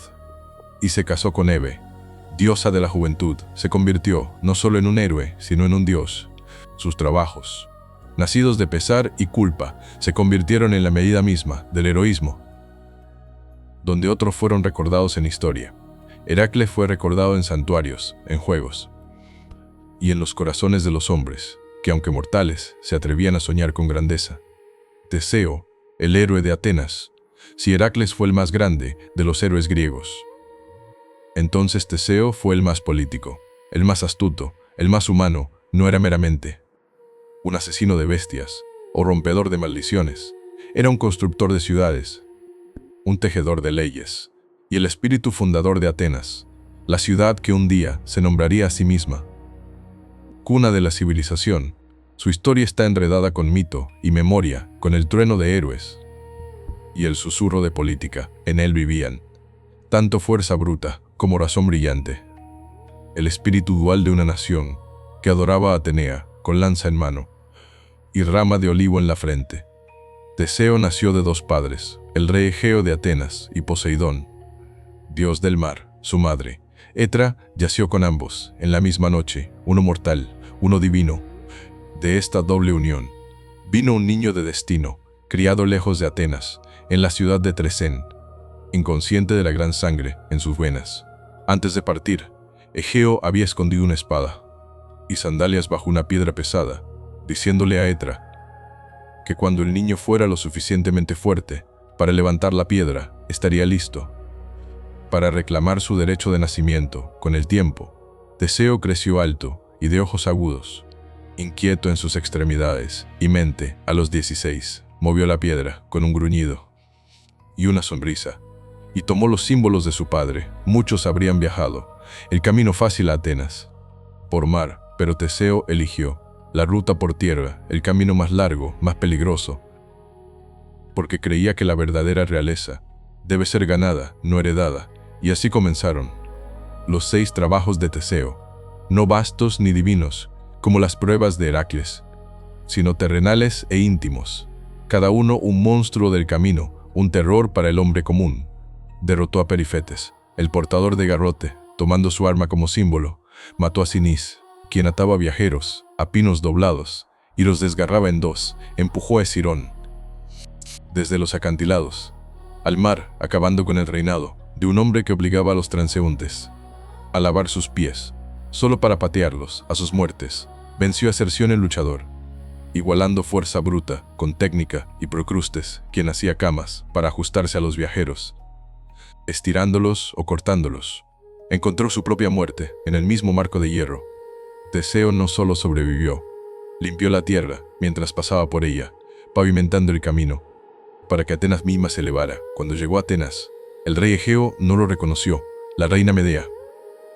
y se casó con Hebe, diosa de la juventud. Se convirtió no solo en un héroe, sino en un dios. Sus trabajos, nacidos de pesar y culpa, se convirtieron en la medida misma del heroísmo. Donde otros fueron recordados en historia, Heracles fue recordado en santuarios, en juegos y en los corazones de los hombres, que aunque mortales, se atrevían a soñar con grandeza. Teseo, el héroe de Atenas. Si Heracles fue el más grande de los héroes griegos, entonces Teseo fue el más político, el más astuto, el más humano. No era meramente un asesino de bestias o rompedor de maldiciones. Era un constructor de ciudades, un tejedor de leyes, y el espíritu fundador de Atenas, la ciudad que un día se nombraría a sí misma cuna de la civilización. Su historia está enredada con mito y memoria, con el trueno de héroes y el susurro de política. En él vivían tanto fuerza bruta como razón brillante, el espíritu dual de una nación que adoraba a Atenea con lanza en mano y rama de olivo en la frente. Teseo nació de 2 padres, el rey Egeo de Atenas y Poseidón, dios del mar, su madre. Etra yació con ambos en la misma noche, uno mortal, uno divino. De esta doble unión vino un niño de destino, criado lejos de Atenas, en la ciudad de Tresén, inconsciente de la gran sangre en sus venas. Antes de partir, Egeo había escondido una espada y sandalias bajo una piedra pesada, diciéndole a Etra que cuando el niño fuera lo suficientemente fuerte para levantar la piedra, estaría listo para reclamar su derecho de nacimiento. Con el tiempo, Teseo creció alto y de ojos agudos, inquieto en sus extremidades y mente. A los 16, movió la piedra con un gruñido y una sonrisa, y tomó los símbolos de su padre. Muchos habrían viajado el camino fácil a Atenas por mar, pero Teseo eligió la ruta por tierra, el camino más largo, más peligroso, porque creía que la verdadera realeza debe ser ganada, no heredada. Y así comenzaron los 6 trabajos de Teseo, no vastos ni divinos, como las pruebas de Heracles, sino terrenales e íntimos, cada uno un monstruo del camino, un terror para el hombre común. Derrotó a Perifetes, el portador de garrote, tomando su arma como símbolo. Mató a Sinis, quien ataba viajeros a pinos doblados y los desgarraba en 2. Empujó a Escirón desde los acantilados al mar, acabando con el reinado de un hombre que obligaba a los transeúntes a lavar sus pies, solo para patearlos a sus muertes. Venció a Cerción el luchador, igualando fuerza bruta con técnica, y Procrustes, quien hacía camas para ajustarse a los viajeros, estirándolos o cortándolos. Encontró su propia muerte en el mismo marco de hierro. Teseo no solo sobrevivió, limpió la tierra mientras pasaba por ella, pavimentando el camino para que Atenas misma se elevara. Cuando llegó a Atenas, el rey Egeo no lo reconoció. La reina Medea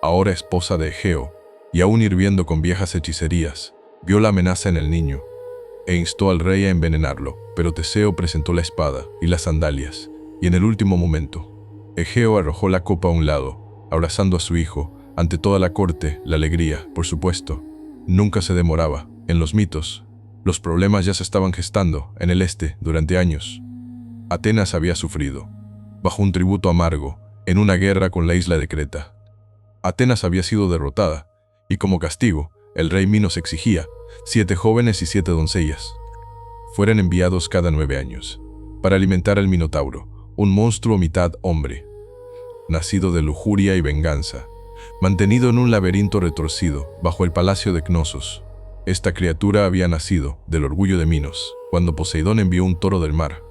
ahora esposa de Egeo, y aún hirviendo con viejas hechicerías, vio la amenaza en el niño, e instó al rey a envenenarlo, pero Teseo presentó la espada y las sandalias, y en el último momento, Egeo arrojó la copa a un lado, abrazando a su hijo. Ante toda la corte, la alegría, por supuesto, nunca se demoraba. En los mitos, los problemas ya se estaban gestando en el este durante años. Atenas había sufrido, bajo un tributo amargo, en una guerra con la isla de Creta. Atenas había sido derrotada, y como castigo, el rey Minos exigía 7 jóvenes y 7 doncellas. Fueran enviados cada 9 años, para alimentar al Minotauro, un monstruo mitad hombre, nacido de lujuria y venganza, mantenido en un laberinto retorcido bajo el palacio de Cnosos. Esta criatura había nacido del orgullo de Minos, cuando Poseidón envió un toro del mar.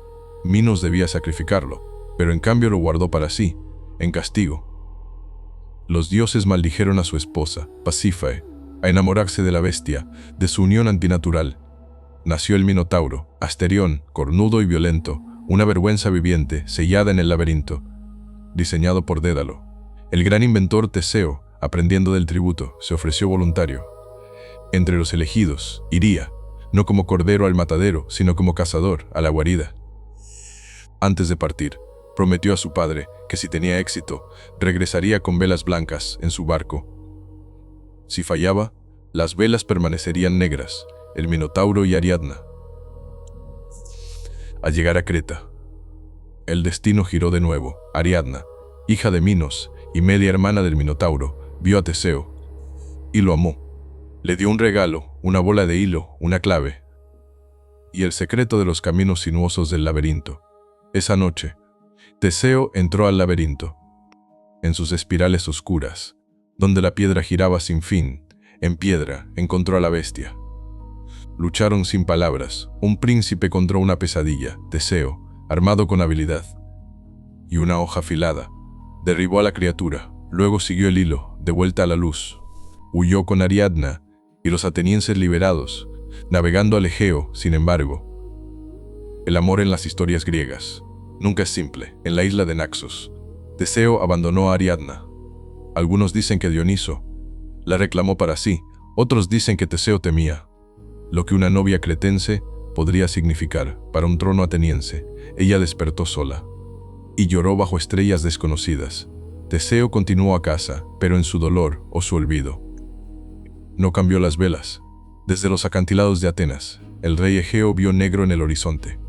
Minos debía sacrificarlo, pero en cambio lo guardó para sí, en castigo. Los dioses maldijeron a su esposa, Pasífae, a enamorarse de la bestia, de su unión antinatural. Nació el Minotauro, Asterión, cornudo y violento, una vergüenza viviente, sellada en el laberinto, diseñado por Dédalo. El gran inventor Teseo, aprendiendo del tributo, se ofreció voluntario. Entre los elegidos, iría, no como cordero al matadero, sino como cazador a la guarida. Antes de partir, prometió a su padre que si tenía éxito, regresaría con velas blancas en su barco. Si fallaba, las velas permanecerían negras, el Minotauro y Ariadna. Al llegar a Creta, el destino giró de nuevo. Ariadna, hija de Minos y media hermana del Minotauro, vio a Teseo y lo amó. Le dio un regalo, una bola de hilo, una clave y el secreto de los caminos sinuosos del laberinto. Esa noche, Teseo entró al laberinto. En sus espirales oscuras, donde la piedra giraba sin fin, en piedra encontró a la bestia. Lucharon sin palabras, un príncipe contra una pesadilla. Teseo, armado con habilidad y una hoja afilada, derribó a la criatura, luego siguió el hilo, de vuelta a la luz. Huyó con Ariadna y los atenienses liberados, navegando al Egeo. Sin embargo, el amor en las historias griegas nunca es simple. En la isla de Naxos, Teseo abandonó a Ariadna. Algunos dicen que Dioniso la reclamó para sí, otros dicen que Teseo temía lo que una novia cretense podría significar para un trono ateniense. Ella despertó sola y lloró bajo estrellas desconocidas. Teseo continuó a casa, pero en su dolor o su olvido no cambió las velas. Desde los acantilados de Atenas, el rey Egeo vio negro en el horizonte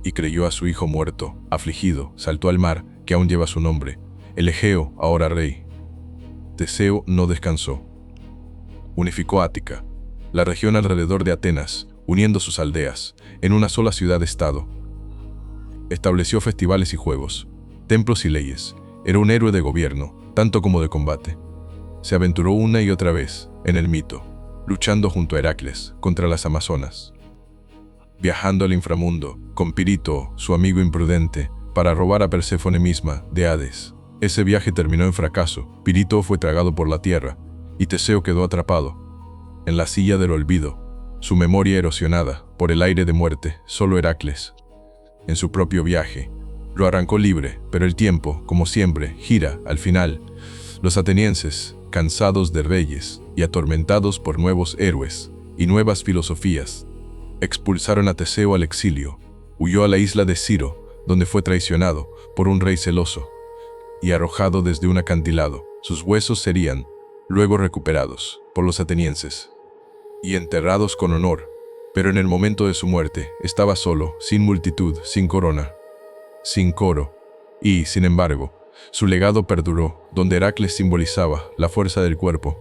y creyó a su hijo muerto. Afligido, saltó al mar que aún lleva su nombre, el Egeo, ahora rey. Teseo no descansó. Unificó Ática, la región alrededor de Atenas, uniendo sus aldeas en una sola ciudad-estado. Estableció festivales y juegos, templos y leyes. Era un héroe de gobierno, tanto como de combate. Se aventuró una y otra vez en el mito, luchando junto a Heracles contra las Amazonas. Viajando al inframundo con Pirito, su amigo imprudente, para robar a Perséfone misma de Hades. Ese viaje terminó en fracaso. Pirito fue tragado por la tierra y Teseo quedó atrapado en la silla del olvido, su memoria erosionada por el aire de muerte. Solo Heracles, en su propio viaje, lo arrancó libre, pero el tiempo, como siempre, gira. Al final, los atenienses, cansados de reyes y atormentados por nuevos héroes y nuevas filosofías, expulsaron a Teseo al exilio. Huyó a la isla de Ciro, donde fue traicionado por un rey celoso y arrojado desde un acantilado. Sus huesos serían luego recuperados por los atenienses y enterrados con honor, pero en el momento de su muerte estaba solo, sin multitud, sin corona, sin coro, y, sin embargo, su legado perduró, donde Heracles simbolizaba la fuerza del cuerpo.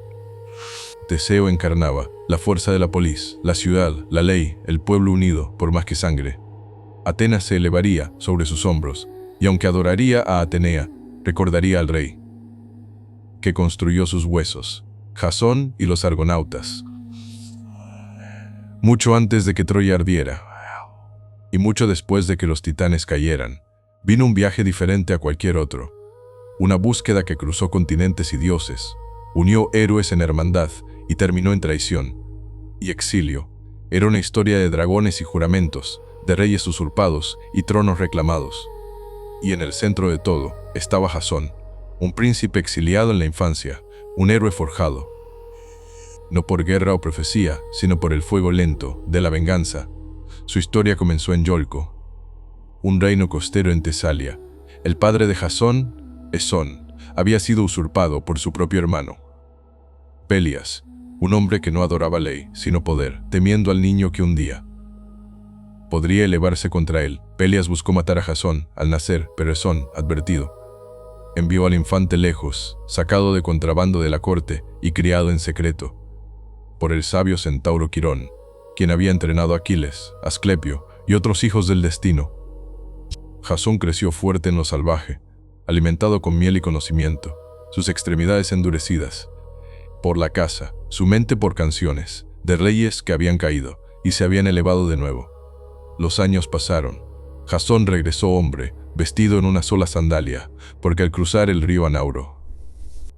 Teseo encarnaba la fuerza de la polis, la ciudad, la ley, el pueblo unido por más que sangre. Atenas se elevaría sobre sus hombros, y aunque adoraría a Atenea, recordaría al rey que construyó sus huesos, Jasón y los argonautas. Mucho antes de que Troya ardiera, y mucho después de que los titanes cayeran, vino un viaje diferente a cualquier otro. Una búsqueda que cruzó continentes y dioses, unió héroes en hermandad y terminó en traición y exilio. Era una historia de dragones y juramentos, de reyes usurpados y tronos reclamados. Y en el centro de todo estaba Jasón, un príncipe exiliado en la infancia, un héroe forjado, no por guerra o profecía, sino por el fuego lento de la venganza. Su historia comenzó en Yolco, un reino costero en Tesalia. El padre de Jasón, Esón, había sido usurpado por su propio hermano, Pelias, un hombre que no adoraba ley, sino poder, temiendo al niño que un día podría elevarse contra él. Pelias buscó matar a Jasón al nacer, pero Esón, advertido, envió al infante lejos, sacado de contrabando de la corte y criado en secreto por el sabio centauro Quirón, quien había entrenado a Aquiles, Asclepio y otros hijos del destino. Jasón creció fuerte en lo salvaje, alimentado con miel y conocimiento, sus extremidades endurecidas por la caza, su mente por canciones de reyes que habían caído y se habían elevado de nuevo. Los años pasaron. Jasón regresó hombre, vestido en una sola sandalia, porque al cruzar el río Anauro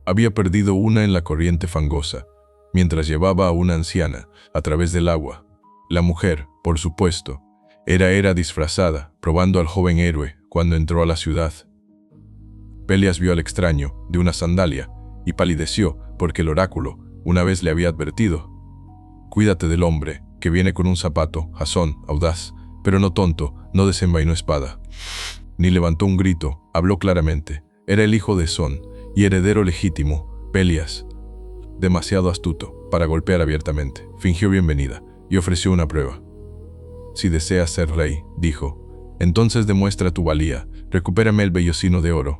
había perdido una en la corriente fangosa, mientras llevaba a una anciana a través del agua. La mujer, por supuesto, era disfrazada, probando al joven héroe cuando entró a la ciudad. Pelias vio al extraño de una sandalia y palideció porque el oráculo una vez le había advertido: «Cuídate del hombre que viene con un zapato». Jasón, audaz, pero no tonto, no desenvainó espada, ni levantó un grito, habló claramente. Era el hijo de Esón y heredero legítimo, Pelias, demasiado astuto para golpear abiertamente. Fingió bienvenida y ofreció una prueba. «Si deseas ser rey», dijo, «entonces demuestra tu valía. Recupérame el vellocino de oro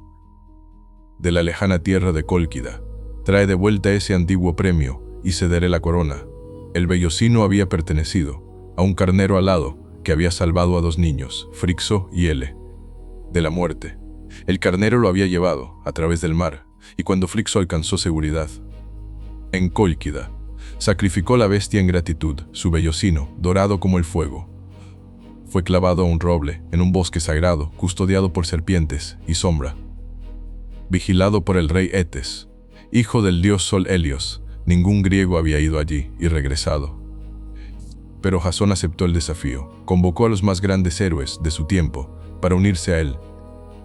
de la lejana tierra de Cólquida. Trae de vuelta ese antiguo premio y cederé la corona». El vellocino había pertenecido a un carnero alado que había salvado a 2 niños, Frixo y Ele, de la muerte. El carnero lo había llevado a través del mar, y cuando Frixo alcanzó seguridad en Cólquida, sacrificó la bestia en gratitud. Su vellocino, dorado como el fuego, fue clavado a un roble en un bosque sagrado, custodiado por serpientes y sombra, vigilado por el rey Etes, hijo del dios Sol Helios. Ningún griego había ido allí y regresado. Pero Jasón aceptó el desafío, convocó a los más grandes héroes de su tiempo para unirse a él,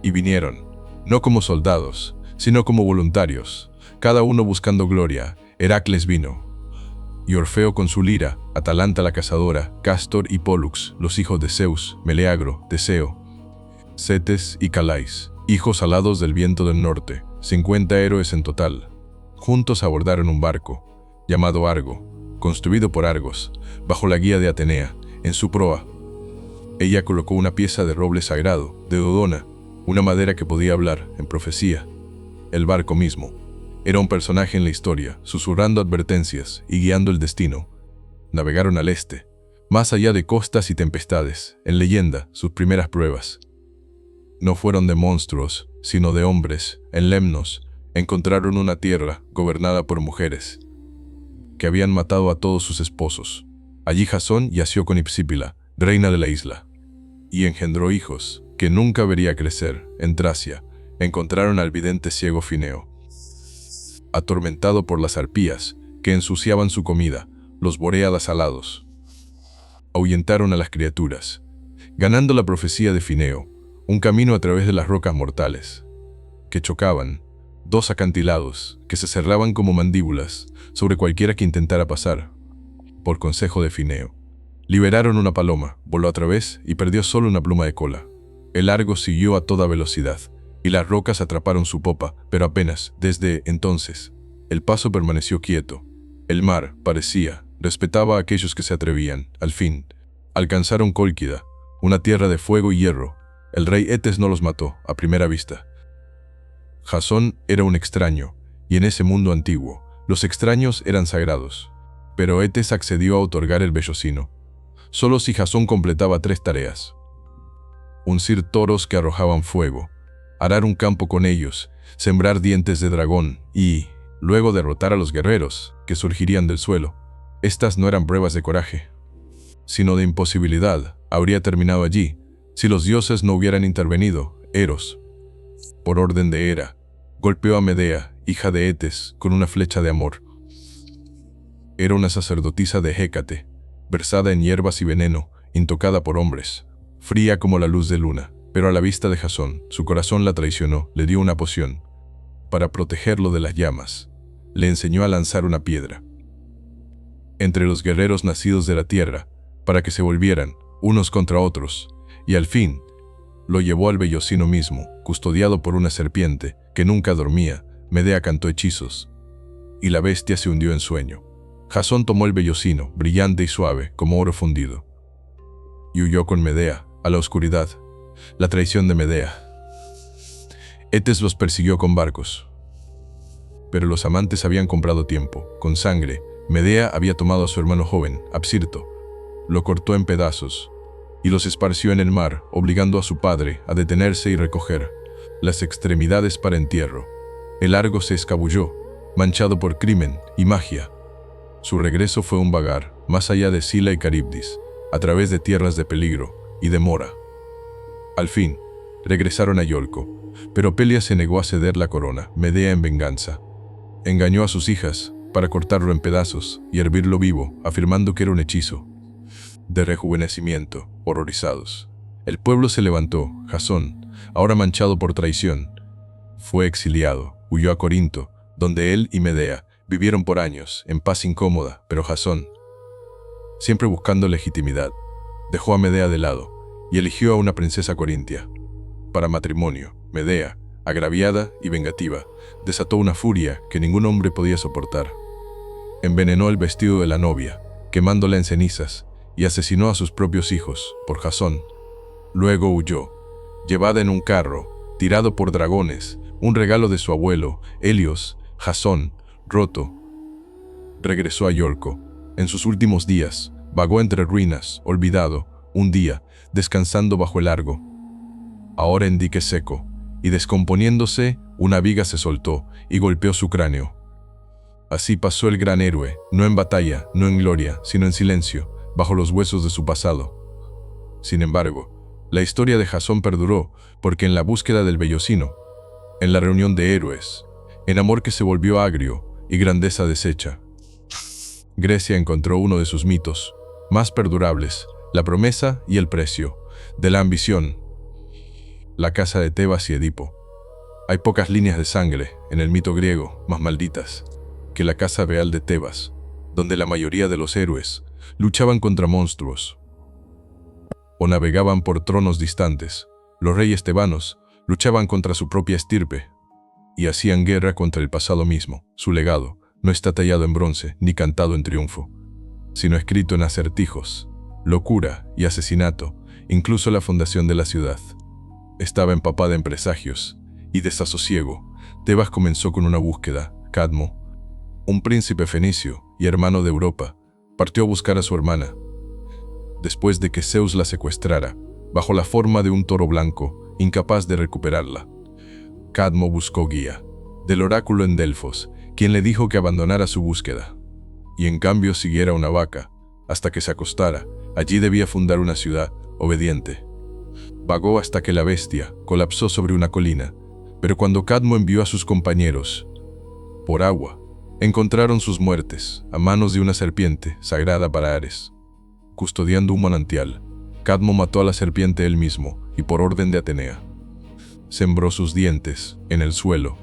y vinieron, no como soldados, sino como voluntarios, cada uno buscando gloria. Heracles vino, y Orfeo con su lira, Atalanta la cazadora, Cástor y Pólux, los hijos de Zeus, Meleagro, Teseo, Cetes y Calais, hijos alados del viento del norte, 50 héroes en total. Juntos abordaron un barco, llamado Argo, construido por Argos, bajo la guía de Atenea. En su proa, ella colocó una pieza de roble sagrado, de Dodona, una madera que podía hablar en profecía. El barco mismo era un personaje en la historia, susurrando advertencias y guiando el destino. Navegaron al este, más allá de costas y tempestades. En leyenda, sus primeras pruebas no fueron de monstruos, sino de hombres. En Lemnos encontraron una tierra gobernada por mujeres que habían matado a todos sus esposos. Allí Jasón yació con Hipsípila, reina de la isla, y engendró hijos que nunca vería crecer. En Tracia encontraron al vidente ciego Fineo, atormentado por las arpías que ensuciaban su comida. Los boreadas alados ahuyentaron a las criaturas, ganando la profecía de Fineo, un camino a través de las rocas mortales que chocaban, 2 acantilados que se cerraban como mandíbulas sobre cualquiera que intentara pasar. Por consejo de Fineo, liberaron una paloma, voló a través y perdió solo una pluma de cola. El Argo siguió a toda velocidad, y las rocas atraparon su popa, pero apenas. Desde entonces, el paso permaneció quieto. El mar, parecía, respetaba a aquellos que se atrevían. Al fin, alcanzaron Cólquida, una tierra de fuego y hierro. El rey Etes no los mató a primera vista. Jasón era un extraño, y en ese mundo antiguo, los extraños eran sagrados. Pero Etes accedió a otorgar el vellocino, solo si Jasón completaba 3 tareas: uncir toros que arrojaban fuego, arar un campo con ellos, sembrar dientes de dragón y, luego, derrotar a los guerreros que surgirían del suelo. Estas no eran pruebas de coraje, sino de imposibilidad. Habría terminado allí si los dioses no hubieran intervenido. Eros, por orden de Hera, golpeó a Medea, hija de Etes, con una flecha de amor. Era una sacerdotisa de Hécate, versada en hierbas y veneno, intocada por hombres, fría como la luz de luna. Pero a la vista de Jasón, su corazón la traicionó, le dio una poción para protegerlo de las llamas. le enseñó a lanzar una piedra entre los guerreros nacidos de la tierra, para que se volvieran unos contra otros, y al fin lo llevó al vellocino mismo, custodiado por una serpiente que nunca dormía. Medea cantó hechizos, y la bestia se hundió en sueño. Jasón tomó el vellocino, brillante y suave, como oro fundido, y huyó con Medea a la oscuridad. La traición de Medea. Etes los persiguió con barcos, pero los amantes habían comprado tiempo. Con sangre, Medea había tomado a su hermano joven, Absirto, lo cortó en pedazos y los esparció en el mar, obligando a su padre a detenerse y recoger las extremidades para entierro. El Argo se escabulló, manchado por crimen y magia. Su regreso fue un vagar, más allá de Sila y Caribdis, a través de tierras de peligro y de mora. Al fin, regresaron a Iolco, pero Pelia se negó a ceder la corona. Medea, en venganza, engañó a sus hijas para cortarlo en pedazos y hervirlo vivo, afirmando que era un hechizo de rejuvenecimiento. Horrorizados, el pueblo se levantó. Jasón, ahora manchado por traición, fue exiliado. Huyó a Corinto, donde él y Medea vivieron por años, en paz incómoda, pero Jasón, siempre buscando legitimidad, dejó a Medea de lado y eligió a una princesa corintia para matrimonio. Medea, agraviada y vengativa, desató una furia que ningún hombre podía soportar. Envenenó el vestido de la novia, quemándola en cenizas, y asesinó a sus propios hijos por Jasón. Luego huyó, llevada en un carro, tirado por dragones, un regalo de su abuelo, Helios. Jasón, roto, regresó a Iolco. En sus últimos días, vagó entre ruinas, olvidado, un día, descansando bajo el Argo, ahora en dique seco, y descomponiéndose, una viga se soltó y golpeó su cráneo. Así pasó el gran héroe, no en batalla, no en gloria, sino en silencio, bajo los huesos de su pasado. Sin embargo, la historia de Jasón perduró, porque en la búsqueda del vellocino, en la reunión de héroes, en amor que se volvió agrio y grandeza deshecha, Grecia encontró uno de sus mitos más perdurables, la promesa y el precio de la ambición. La casa de Tebas y Edipo. Hay pocas líneas de sangre en el mito griego más malditas que la casa real de Tebas, donde la mayoría de los héroes luchaban contra monstruos o navegaban por tronos distantes. Los reyes tebanos luchaban contra su propia estirpe y hacían guerra contra el pasado mismo. Su legado no está tallado en bronce ni cantado en triunfo, sino escrito en acertijos, locura y asesinato. Incluso la fundación de la ciudad estaba empapada en presagios y desasosiego. Tebas comenzó con una búsqueda. Cadmo, un príncipe fenicio y hermano de Europa, partió a buscar a su hermana, después de que Zeus la secuestrara, bajo la forma de un toro blanco, incapaz de recuperarla. Cadmo buscó guía del oráculo en Delfos, quien le dijo que abandonara su búsqueda, y en cambio siguiera una vaca, hasta que se acostara. Allí debía fundar una ciudad obediente. Vagó hasta que la bestia colapsó sobre una colina, pero cuando Cadmo envió a sus compañeros por agua, encontraron sus muertes a manos de una serpiente sagrada para Ares. Custodiando un manantial, Cadmo mató a la serpiente él mismo y por orden de Atenea sembró sus dientes en el suelo.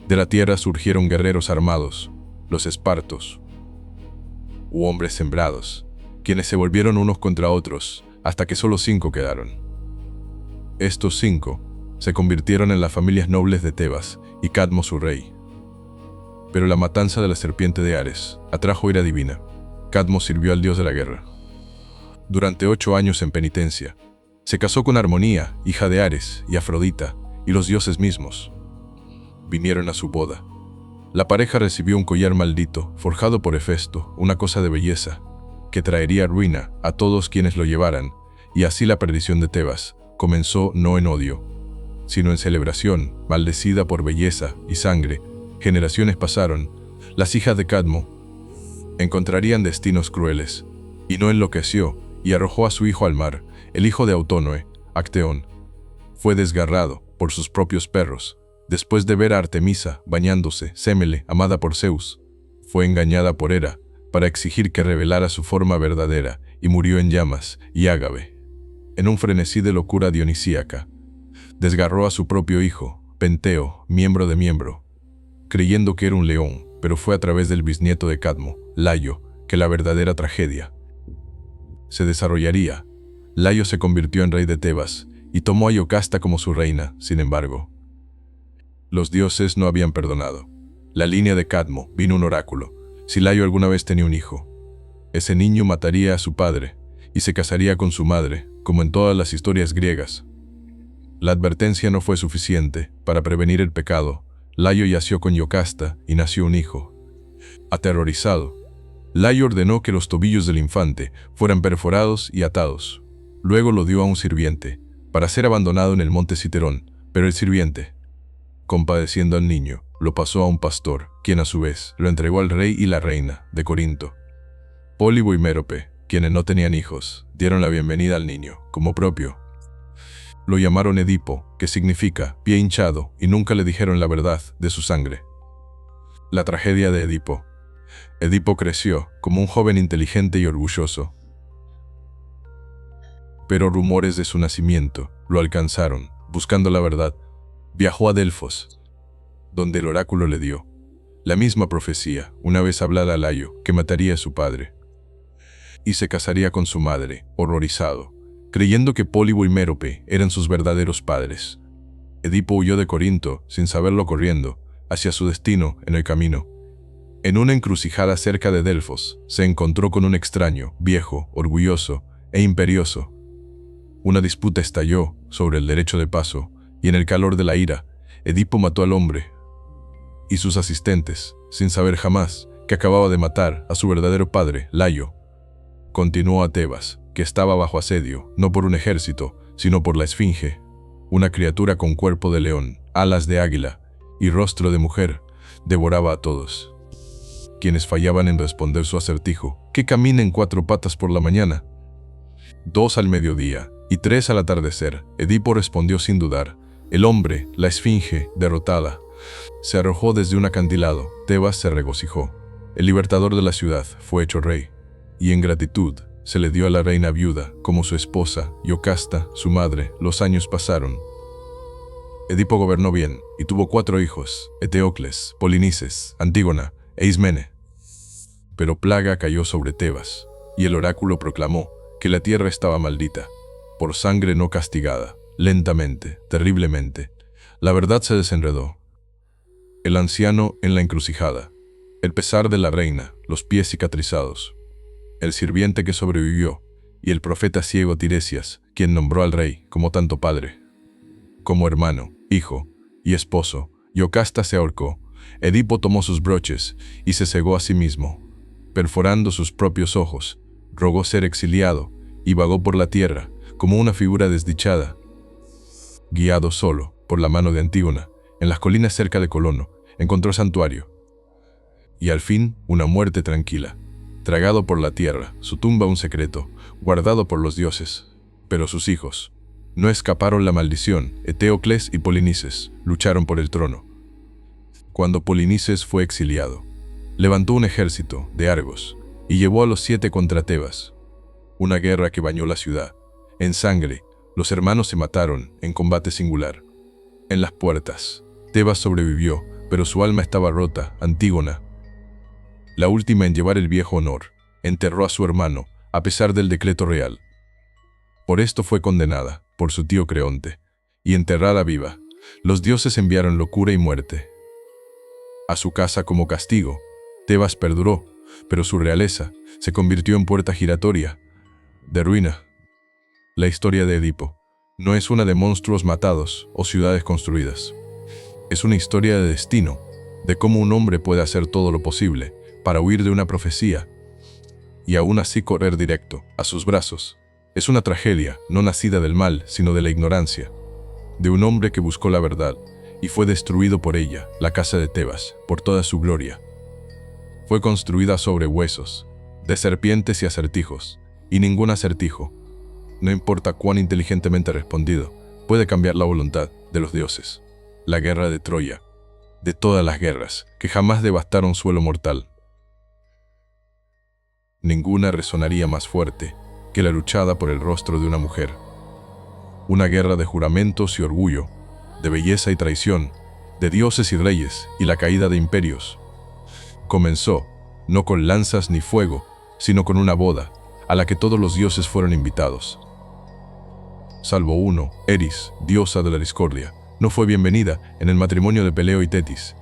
De la tierra surgieron guerreros armados, los espartos, u hombres sembrados, quienes se volvieron unos contra otros hasta que solo 5 quedaron. Estos 5 se convirtieron en las familias nobles de Tebas y Cadmo su rey. Pero la matanza de la serpiente de Ares atrajo ira divina. Cadmo sirvió al dios de la guerra durante 8 años en penitencia. Se casó con Armonía, hija de Ares, y Afrodita, y los dioses mismos vinieron a su boda. La pareja recibió un collar maldito, forjado por Hefesto, una cosa de belleza, que traería ruina a todos quienes lo llevaran, y así la perdición de Tebas comenzó no en odio, sino en celebración, maldecida por belleza y sangre. Generaciones pasaron, las hijas de Cadmo encontrarían destinos crueles, y no enloqueció y arrojó a su hijo al mar. El hijo de Autónoe, Acteón, fue desgarrado por sus propios perros. Después de ver a Artemisa bañándose, Sémele, amada por Zeus, fue engañada por Hera para exigir que revelara su forma verdadera y murió en llamas. Y Ágave, en un frenesí de locura dionisíaca, desgarró a su propio hijo, Penteo, miembro de miembro, creyendo que era un león. pero fue a través del bisnieto de Cadmo, Layo, que la verdadera tragedia se desarrollaría. Layo se convirtió en rey de Tebas y tomó a Yocasta como su reina. Sin embargo, los dioses no habían perdonado. La línea de Cadmo vino un oráculo. Si Layo alguna vez tenía un hijo, ese niño mataría a su padre y se casaría con su madre, como en todas las historias griegas. La advertencia no fue suficiente para prevenir el pecado. Layo yació con Yocasta y nació un hijo. Aterrorizado, Layo ordenó que los tobillos del infante fueran perforados y atados. Luego lo dio a un sirviente, para ser abandonado en el monte Citerón, pero el sirviente, compadeciendo al niño, lo pasó a un pastor, quien a su vez lo entregó al rey y la reina de Corinto. Pólibo y Mérope, quienes no tenían hijos, dieron la bienvenida al niño, como propio. Lo llamaron Edipo, que significa pie hinchado, y nunca le dijeron la verdad de su sangre. La tragedia de Edipo. Edipo creció como un joven inteligente y orgulloso, pero rumores de su nacimiento lo alcanzaron. Buscando la verdad, viajó a Delfos, donde el oráculo le dio la misma profecía, una vez hablada a Layo, que mataría a su padre y se casaría con su madre. Horrorizado, creyendo que Pólibo y Mérope eran sus verdaderos padres, Edipo huyó de Corinto, sin saberlo, corriendo hacia su destino. En el camino, en una encrucijada cerca de Delfos, se encontró con un extraño, viejo, orgulloso e imperioso. Una disputa estalló sobre el derecho de paso, y en el calor de la ira, Edipo mató al hombre y sus asistentes, sin saber jamás que acababa de matar a su verdadero padre, Layo. Continuó a Tebas, que estaba bajo asedio, no por un ejército, sino por la Esfinge, una criatura con cuerpo de león, alas de águila y rostro de mujer. Devoraba a todos quienes fallaban en responder su acertijo: ¿qué camina en 4 patas por la mañana? 2 al mediodía y 3 al atardecer. Edipo respondió sin dudar. El hombre, la Esfinge, derrotada, se arrojó desde un acantilado. Tebas se regocijó. El libertador de la ciudad fue hecho rey, y en gratitud se le dio a la reina viuda como su esposa, Yocasta, su madre. Los años pasaron. Edipo gobernó bien y tuvo 4 hijos: Eteocles, Polinices, Antígona e Ismene. Pero plaga cayó sobre Tebas, y el oráculo proclamó que la tierra estaba maldita, por sangre no castigada. Lentamente, terriblemente, la verdad se desenredó. El anciano en la encrucijada, el pesar de la reina, los pies cicatrizados, el sirviente que sobrevivió, y el profeta ciego Tiresias, quien nombró al rey como tanto padre como hermano, hijo y esposo. Yocasta se ahorcó. Edipo tomó sus broches y se cegó a sí mismo, perforando sus propios ojos. Rogó ser exiliado y vagó por la tierra como una figura desdichada. Guiado solo por la mano de Antígona, en las colinas cerca de Colono, encontró santuario y al fin una muerte tranquila. Tragado por la tierra, su tumba un secreto, guardado por los dioses. Pero sus hijos no escaparon la maldición. Eteocles y Polinices lucharon por el trono. Cuando Polinices fue exiliado, levantó un ejército de Argos y llevó a los 7 contra Tebas. Una guerra que bañó la ciudad en sangre. Los hermanos se mataron en combate singular. En las puertas, Tebas sobrevivió, pero su alma estaba rota. Antígona, la última en llevar el viejo honor, enterró a su hermano, a pesar del decreto real. Por esto fue condenada por su tío Creonte, y enterrada viva. Los dioses enviaron locura y muerte a su casa como castigo. Tebas perduró, pero su realeza se convirtió en puerta giratoria de ruina. La historia de Edipo no es una de monstruos matados o ciudades construidas. Es una historia de destino, de cómo un hombre puede hacer todo lo posible para huir de una profecía y aún así correr directo a sus brazos. Es una tragedia no nacida del mal, sino de la ignorancia, de un hombre que buscó la verdad y fue destruido por ella. La casa de Tebas, por toda su gloria, fue construida sobre huesos de serpientes y acertijos, y ningún acertijo, no importa cuán inteligentemente respondido, puede cambiar la voluntad de los dioses. La guerra de Troya, de todas las guerras que jamás devastaron suelo mortal, ninguna resonaría más fuerte que la luchada por el rostro de una mujer. Una guerra de juramentos y orgullo, de belleza y traición, de dioses y reyes y la caída de imperios. Comenzó, no con lanzas ni fuego, sino con una boda, a la que todos los dioses fueron invitados. Salvo uno, Eris, diosa de la discordia, no fue bienvenida en el matrimonio de Peleo y Tetis,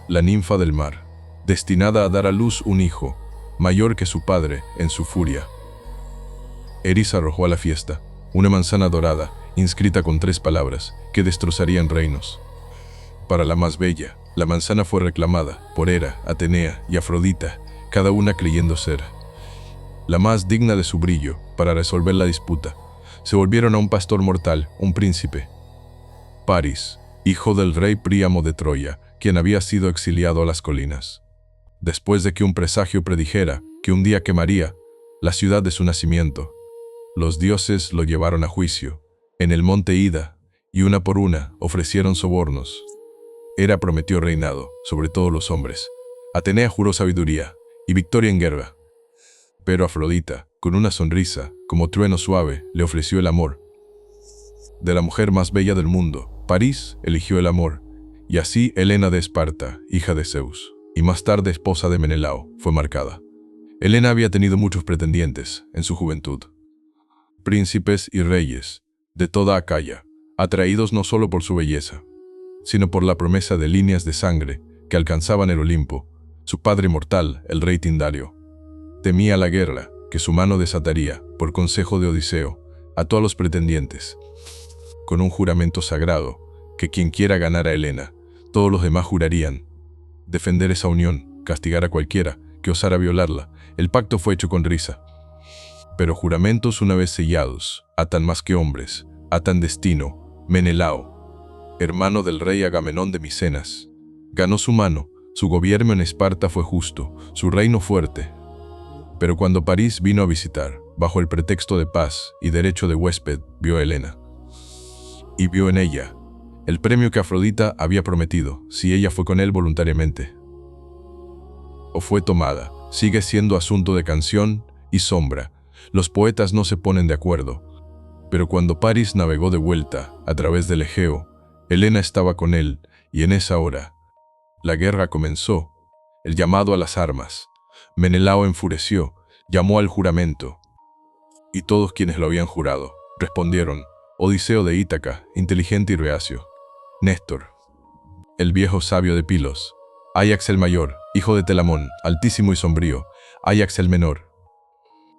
la ninfa del mar, destinada a dar a luz un hijo, mayor que su padre en su furia. Eris arrojó a la fiesta una manzana dorada, inscrita con 3 palabras, que destrozarían reinos. Para la más bella, la manzana fue reclamada por Hera, Atenea y Afrodita, cada una creyendo ser la más digna de su brillo para resolver la disputa. Se volvieron a un pastor mortal, un príncipe, Paris, hijo del rey Príamo de Troya, quien había sido exiliado a las colinas. Después de que un presagio predijera que un día quemaría la ciudad de su nacimiento, los dioses lo llevaron a juicio en el monte Ida, y una por una ofrecieron sobornos. Hera prometió reinado sobre todos los hombres. Atenea juró sabiduría y victoria en guerra. Pero Afrodita, con una sonrisa, como trueno suave, le ofreció el amor. De la mujer más bella del mundo, París eligió el amor, y así Helena de Esparta, hija de Zeus, y más tarde esposa de Menelao, fue marcada. Helena había tenido muchos pretendientes en su juventud. Príncipes y reyes de toda Acaya, atraídos no solo por su belleza, sino por la promesa de líneas de sangre que alcanzaban el Olimpo. Su padre mortal, el rey Tindario, temía la guerra que su mano desataría, por consejo de Odiseo, a todos los pretendientes, con un juramento sagrado, que quien quiera ganar a Helena, todos los demás jurarían defender esa unión, castigar a cualquiera que osara violarla. El pacto fue hecho con risa. Pero juramentos una vez sellados, atan más que hombres, atan destino. Menelao, hermano del rey Agamenón de Micenas, ganó su mano. Su gobierno en Esparta fue justo, su reino fuerte. Pero cuando París vino a visitar, bajo el pretexto de paz y derecho de huésped, vio a Helena. Y vio en ella el premio que Afrodita había prometido, si ella fue con él voluntariamente o fue tomada, sigue siendo asunto de canción y sombra. Los poetas no se ponen de acuerdo. Pero cuando París navegó de vuelta a través del Egeo, Helena estaba con él, y en esa hora la guerra comenzó, el llamado a las armas. Menelao enfureció, llamó al juramento, y todos quienes lo habían jurado respondieron: Odiseo de Ítaca, inteligente y reacio; Néstor, el viejo sabio de Pilos; Áyax el mayor, hijo de Telamón, altísimo y sombrío; Áyax el menor,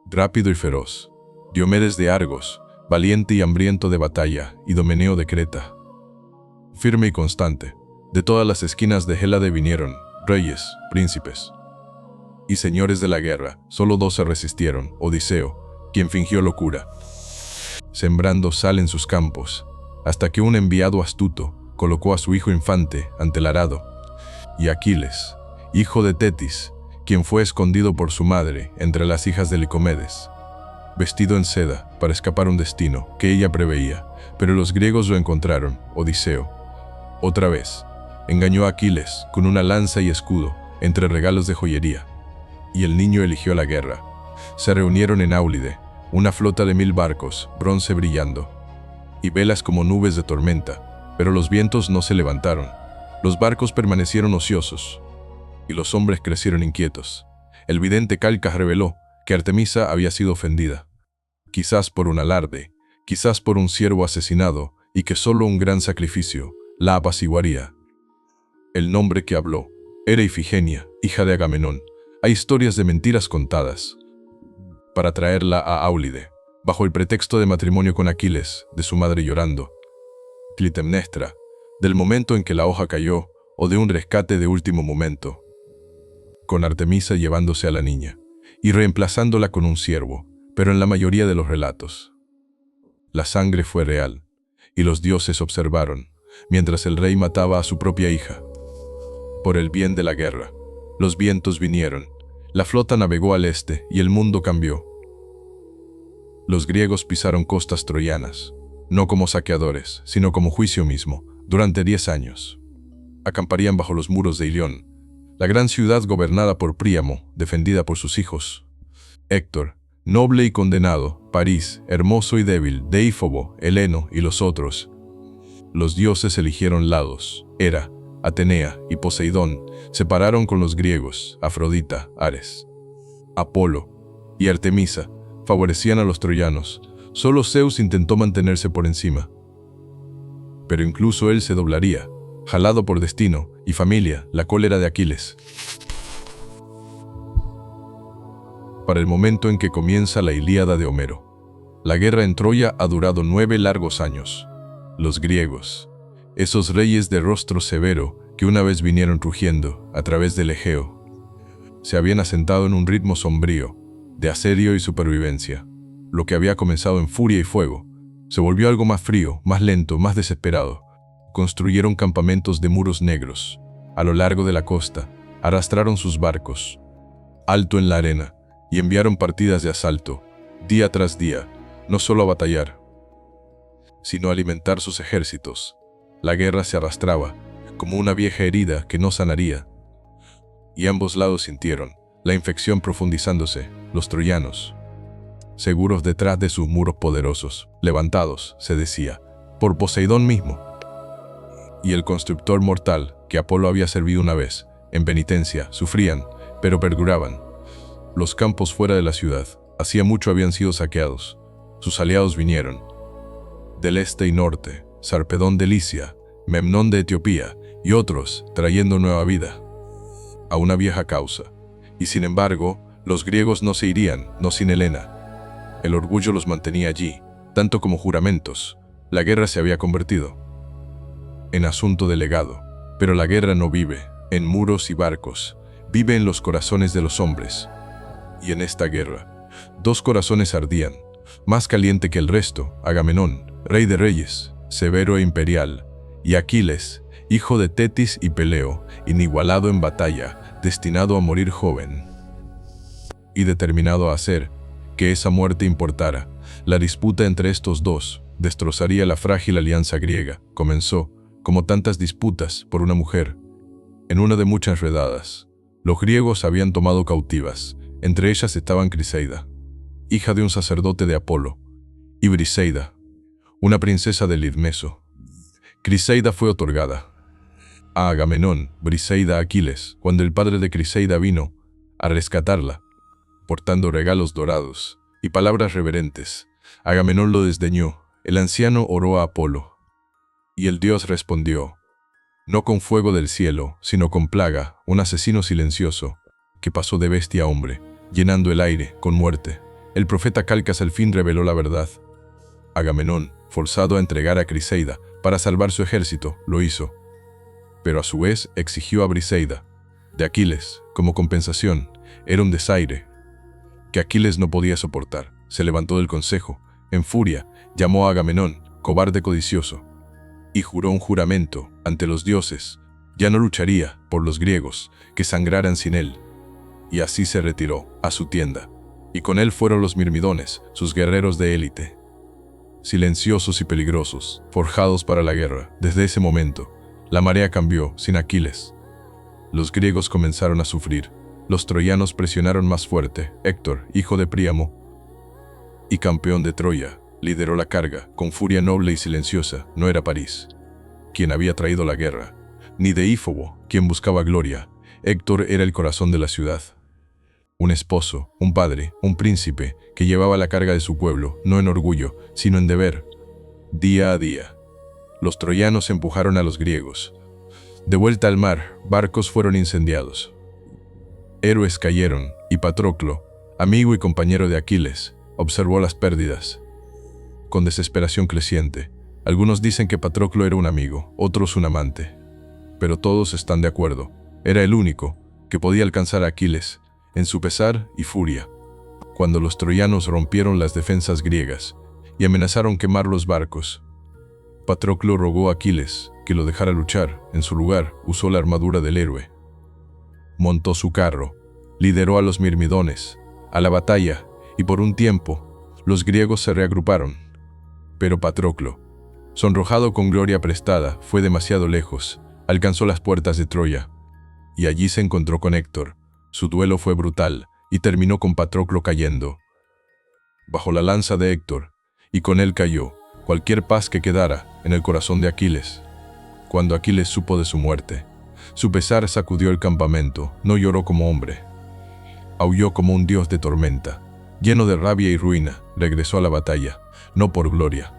rápido y feroz; Diomedes de Argos, valiente y hambriento de batalla; y Domeneo de Creta, firme y constante. De todas las esquinas de Hélade vinieron reyes, príncipes y señores de la guerra. Solo 2 se resistieron: Odiseo, quien fingió locura, sembrando sal en sus campos, hasta que un enviado astuto colocó a su hijo infante ante el arado; y Aquiles, hijo de Tetis, quien fue escondido por su madre entre las hijas de Licomedes, vestido en seda para escapar un destino que ella preveía. Pero los griegos lo encontraron. Odiseo, otra vez, engañó a Aquiles con una lanza y escudo entre regalos de joyería, y el niño eligió la guerra. Se reunieron en Áulide, una flota de 1000 barcos, bronce brillando, y velas como nubes de tormenta, pero los vientos no se levantaron. Los barcos permanecieron ociosos, y los hombres crecieron inquietos. El vidente Calcas reveló que Artemisa había sido ofendida, quizás por un alarde, quizás por un ciervo asesinado, y que solo un gran sacrificio la apaciguaría. El nombre que habló era Ifigenia, hija de Agamenón. Hay historias de mentiras contadas para traerla a Áulide, bajo el pretexto de matrimonio con Aquiles, de su madre llorando, Clitemnestra, del momento en que la hoja cayó, o de un rescate de último momento, con Artemisa llevándose a la niña y reemplazándola con un ciervo. Pero en la mayoría de los relatos, la sangre fue real, y los dioses observaron mientras el rey mataba a su propia hija. Por el bien de la guerra, los vientos vinieron, la flota navegó al este y el mundo cambió. Los griegos pisaron costas troyanas, no como saqueadores, sino como juicio mismo. Durante 10 años, acamparían bajo los muros de Ilión, la gran ciudad gobernada por Príamo, defendida por sus hijos. Héctor, noble y condenado; París, hermoso y débil; Deífobo, Heleno y los otros. Los dioses eligieron lados. Hera, Atenea y Poseidón se pararon con los griegos, Afrodita, Ares, Apolo y Artemisa favorecían a los troyanos. Solo Zeus intentó mantenerse por encima. Pero incluso él se doblaría, jalado por destino y familia, la cólera de Aquiles. Para el momento en que comienza la Ilíada de Homero, la guerra en Troya ha durado 9 largos años. Los griegos, esos reyes de rostro severo que una vez vinieron rugiendo a través del Egeo, se habían asentado en un ritmo sombrío, de asedio y supervivencia. Lo que había comenzado en furia y fuego, se volvió algo más frío, más lento, más desesperado. Construyeron campamentos de muros negros. A lo largo de la costa, arrastraron sus barcos, alto en la arena, y enviaron partidas de asalto, día tras día, no solo a batallar, sino a alimentar sus ejércitos. La guerra se arrastraba, como una vieja herida que no sanaría. Y ambos lados sintieron la infección profundizándose. Los troyanos, seguros detrás de sus muros poderosos, levantados, se decía, por Poseidón mismo, y el constructor mortal que Apolo había servido una vez, en penitencia, sufrían, pero perduraban. Los campos fuera de la ciudad, hacía mucho habían sido saqueados. Sus aliados vinieron, del este y norte, Sarpedón de Licia, Memnón de Etiopía, y otros, trayendo nueva vida a una vieja causa. Y sin embargo, los griegos no se irían, no sin Helena. El orgullo los mantenía allí, tanto como juramentos. La guerra se había convertido en asunto de legado, pero la guerra no vive en muros y barcos, vive en los corazones de los hombres. Y en esta guerra, 2 corazones ardían, más caliente que el resto: Agamenón, rey de reyes, severo e imperial, y Aquiles, hijo de Tetis y Peleo, inigualado en batalla, destinado a morir joven y determinado a hacer que esa muerte importara. La disputa entre estos dos destrozaría la frágil alianza griega. Comenzó, como tantas disputas, por una mujer. En una de muchas redadas, los griegos habían tomado cautivas. Entre ellas estaban Criseida, hija de un sacerdote de Apolo, y Briseida, una princesa de Lidmeso. Criseida fue otorgada a Agamenón, Briseida a Aquiles, cuando el padre de Criseida vino a rescatarla, portando regalos dorados y palabras reverentes. Agamenón lo desdeñó. El anciano oró a Apolo, y el dios respondió, no con fuego del cielo, sino con plaga, un asesino silencioso, que pasó de bestia a hombre, llenando el aire con muerte. El profeta Calcas al fin reveló la verdad. Agamenón, forzado a entregar a Criseida para salvar su ejército, lo hizo, pero a su vez exigió a Briseida de Aquiles como compensación. Era un desaire que Aquiles no podía soportar. Se levantó del consejo, en furia, llamó a Agamenón, cobarde codicioso, y juró un juramento ante los dioses. Ya no lucharía por los griegos que sangraran sin él. Y así se retiró a su tienda, y con él fueron los mirmidones, sus guerreros de élite, silenciosos y peligrosos, forjados para la guerra. Desde ese momento, la marea cambió. Sin Aquiles, los griegos comenzaron a sufrir. Los troyanos presionaron más fuerte. Héctor, hijo de Príamo y campeón de Troya, lideró la carga. Con furia noble y silenciosa. No era París quien había traído la guerra, ni Deífobo quien buscaba gloria. Héctor era el corazón de la ciudad. Un esposo, un padre, un príncipe que llevaba la carga de su pueblo, no en orgullo, sino en deber. Día a día, los troyanos empujaron a los griegos. De vuelta al mar, barcos fueron incendiados. Héroes cayeron, y Patroclo, amigo y compañero de Aquiles, observó las pérdidas con desesperación creciente. Algunos dicen que Patroclo era un amigo, otros un amante, pero todos están de acuerdo. Era el único que podía alcanzar a Aquiles en su pesar y furia. Cuando los troyanos rompieron las defensas griegas y amenazaron quemar los barcos, Patroclo rogó a Aquiles que lo dejara luchar. En su lugar, usó la armadura del héroe. Montó su carro, lideró a los mirmidones a la batalla, y por un tiempo los griegos se reagruparon. Pero Patroclo, sonrojado con gloria prestada, fue demasiado lejos. Alcanzó las puertas de Troya, y allí se encontró con Héctor. Su duelo fue brutal, y terminó con Patroclo cayendo bajo la lanza de Héctor, y con él cayó cualquier paz que quedara en el corazón de Aquiles. Cuando Aquiles supo de su muerte, Su pesar sacudió el campamento, no lloró como hombre. Aulló como un dios de tormenta. Lleno de rabia y ruina, regresó a la batalla, no por gloria,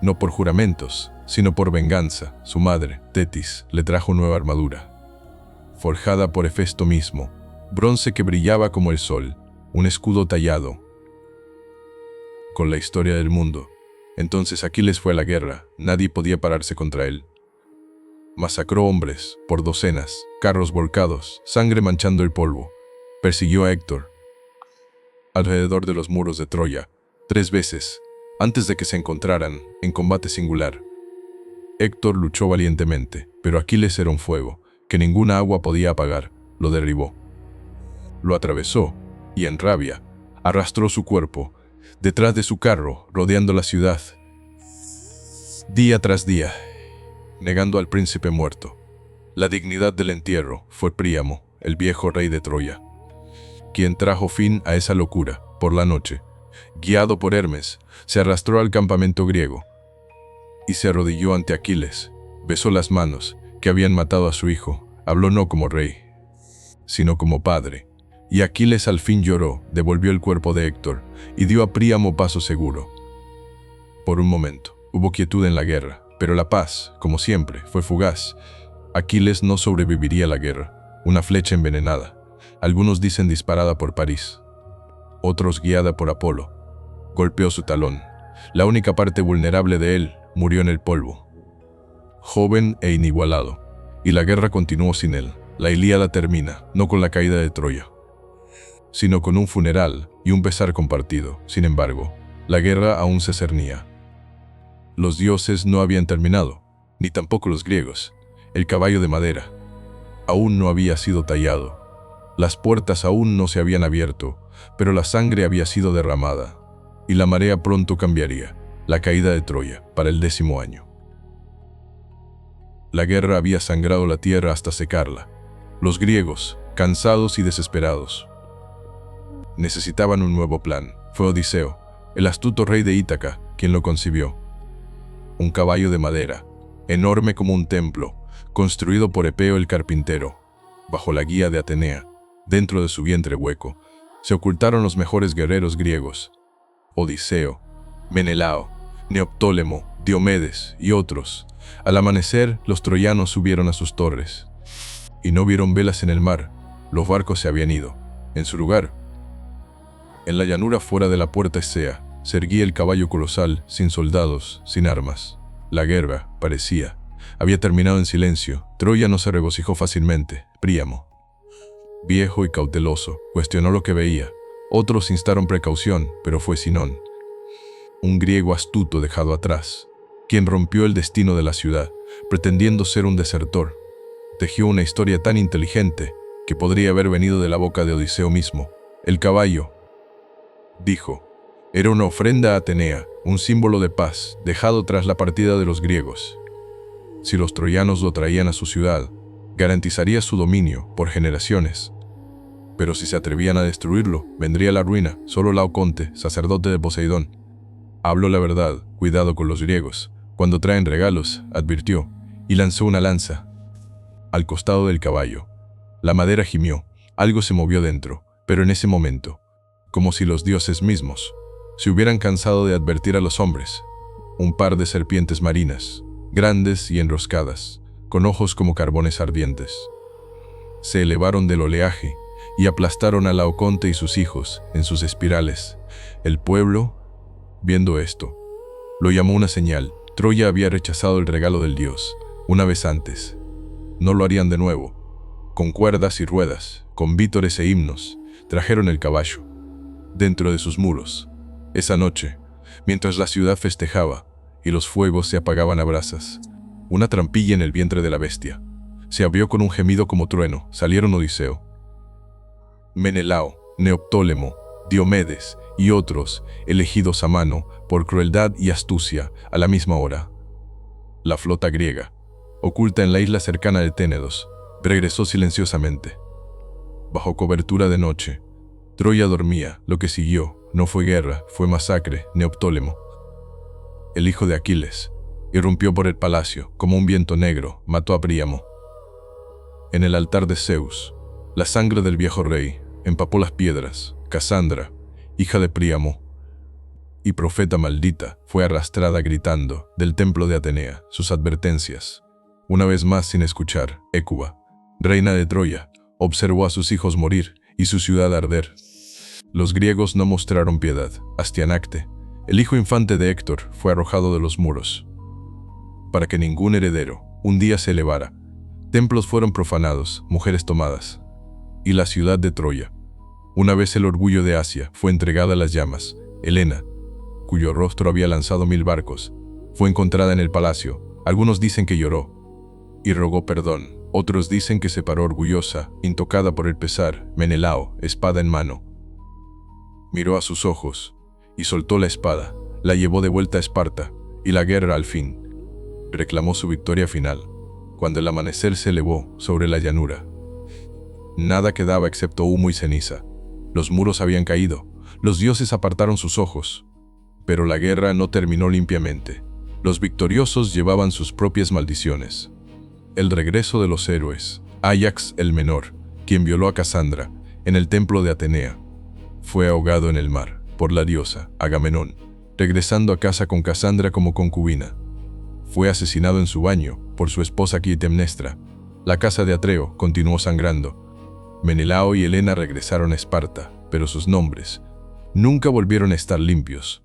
no por juramentos, sino por venganza. Su madre, Tetis, le trajo nueva armadura, forjada por Hefesto mismo, bronce que brillaba como el sol, un escudo tallado con la historia del mundo. Entonces Aquiles fue a la guerra, nadie podía pararse contra él. Masacró hombres, por docenas, carros volcados, sangre manchando el polvo. Persiguió a Héctor alrededor de los muros de Troya, 3 veces, antes de que se encontraran en combate singular. Héctor luchó valientemente, pero Aquiles era un fuego, que ninguna agua podía apagar. Lo derribó. Lo atravesó, y en rabia, arrastró su cuerpo, detrás de su carro, rodeando la ciudad, día tras día, negando al príncipe muerto. La dignidad del entierro fue Príamo, el viejo rey de Troya, quien trajo fin a esa locura. Por la noche, guiado por Hermes, se arrastró al campamento griego y se arrodilló ante Aquiles. Besó las manos que habían matado a su hijo. Habló no como rey, sino como padre. Y Aquiles al fin lloró, devolvió el cuerpo de Héctor y dio a Príamo paso seguro. Por un momento, hubo quietud en la guerra, pero la paz, como siempre, fue fugaz. Aquiles no sobreviviría a la guerra. Una flecha envenenada. Algunos dicen disparada por París, otros guiada por Apolo. Golpeó su talón. La única parte vulnerable de él murió en el polvo. Joven e inigualado. Y la guerra continuó sin él. La Ilíada termina, no con la caída de Troya, sino con un funeral y un pesar compartido. Sin embargo, la guerra aún se cernía. Los dioses no habían terminado, ni tampoco los griegos. El caballo de madera aún no había sido tallado. Las puertas aún no se habían abierto, pero la sangre había sido derramada, y la marea pronto cambiaría. La caída de Troya, para el 10º año. La guerra había sangrado la tierra hasta secarla. Los griegos, cansados y desesperados, necesitaban un nuevo plan. Fue Odiseo, el astuto rey de Ítaca, quien lo concibió. Un caballo de madera, enorme como un templo, construido por Epeo el carpintero, bajo la guía de Atenea. Dentro de su vientre hueco, se ocultaron los mejores guerreros griegos: Odiseo, Menelao, Neoptólemo, Diomedes y otros. Al amanecer, los troyanos subieron a sus torres, y no vieron velas en el mar. Los barcos se habían ido. En su lugar, en la llanura fuera de la puerta Escea, se erguía el caballo colosal, sin soldados, sin armas. La guerra, parecía, había terminado en silencio. Troya no se regocijó fácilmente. Príamo, viejo y cauteloso, cuestionó lo que veía. Otros instaron precaución, pero fue Sinón, un griego astuto dejado atrás, quien rompió el destino de la ciudad, pretendiendo ser un desertor. Tejió una historia tan inteligente que podría haber venido de la boca de Odiseo mismo. El caballo, dijo, era una ofrenda a Atenea, un símbolo de paz, dejado tras la partida de los griegos. Si los troyanos lo traían a su ciudad, garantizaría su dominio por generaciones. Pero si se atrevían a destruirlo, vendría la ruina. Solo Laoconte, sacerdote de Poseidón, habló la verdad. Cuidado con los griegos. Cuando traen regalos, advirtió, y lanzó una lanza al costado del caballo. La madera gimió, algo se movió dentro, pero en ese momento, como si los dioses mismos se hubieran cansado de advertir a los hombres, un par de serpientes marinas, grandes y enroscadas, con ojos como carbones ardientes, se elevaron del oleaje y aplastaron a Laoconte y sus hijos en sus espirales. El pueblo, viendo esto, lo llamó una señal. Troya había rechazado el regalo del dios una vez antes. No lo harían de nuevo. Con cuerdas y ruedas, con vítores e himnos, trajeron el caballo dentro de sus muros. Esa noche, mientras la ciudad festejaba y los fuegos se apagaban a brasas, una trampilla en el vientre de la bestia se abrió con un gemido como trueno. Salieron Odiseo, Menelao, Neoptólemo, Diomedes y otros, elegidos a mano por crueldad y astucia, a la misma hora. La flota griega, oculta en la isla cercana de Ténedos, regresó silenciosamente. Bajo cobertura de noche, Troya dormía. Lo que siguió no fue guerra, fue masacre. Neoptólemo, el hijo de Aquiles, irrumpió por el palacio como un viento negro, mató a Príamo. En el altar de Zeus, la sangre del viejo rey empapó las piedras. Casandra, hija de Príamo y profeta maldita, fue arrastrada gritando del templo de Atenea sus advertencias. Una vez más sin escuchar, Hécuba, reina de Troya, observó a sus hijos morir y su ciudad arder. Los griegos no mostraron piedad. Astianacte, el hijo infante de Héctor, fue arrojado de los muros para que ningún heredero un día se elevara. Templos fueron profanados, mujeres tomadas, y la ciudad de Troya. Una vez el orgullo de Asia fue entregada a las llamas. Helena, cuyo rostro había lanzado 1000 barcos, fue encontrada en el palacio. Algunos dicen que lloró y rogó perdón. Otros dicen que se paró orgullosa, intocada por el pesar. Menelao, espada en mano, miró a sus ojos y soltó la espada. La llevó de vuelta a Esparta, y la guerra al fin reclamó su victoria final. Cuando el amanecer se elevó sobre la llanura, nada quedaba excepto humo y ceniza. Los muros habían caído, los dioses apartaron sus ojos, pero la guerra no terminó limpiamente. Los victoriosos llevaban sus propias maldiciones. El regreso de los héroes. Áyax el menor, quien violó a Casandra en el templo de Atenea, fue ahogado en el mar por la diosa Agamenón, regresando a casa con Casandra como concubina. Fue asesinado en su baño por su esposa Clitemnestra. La casa de Atreo continuó sangrando. Menelao y Helena regresaron a Esparta, pero sus nombres nunca volvieron a estar limpios.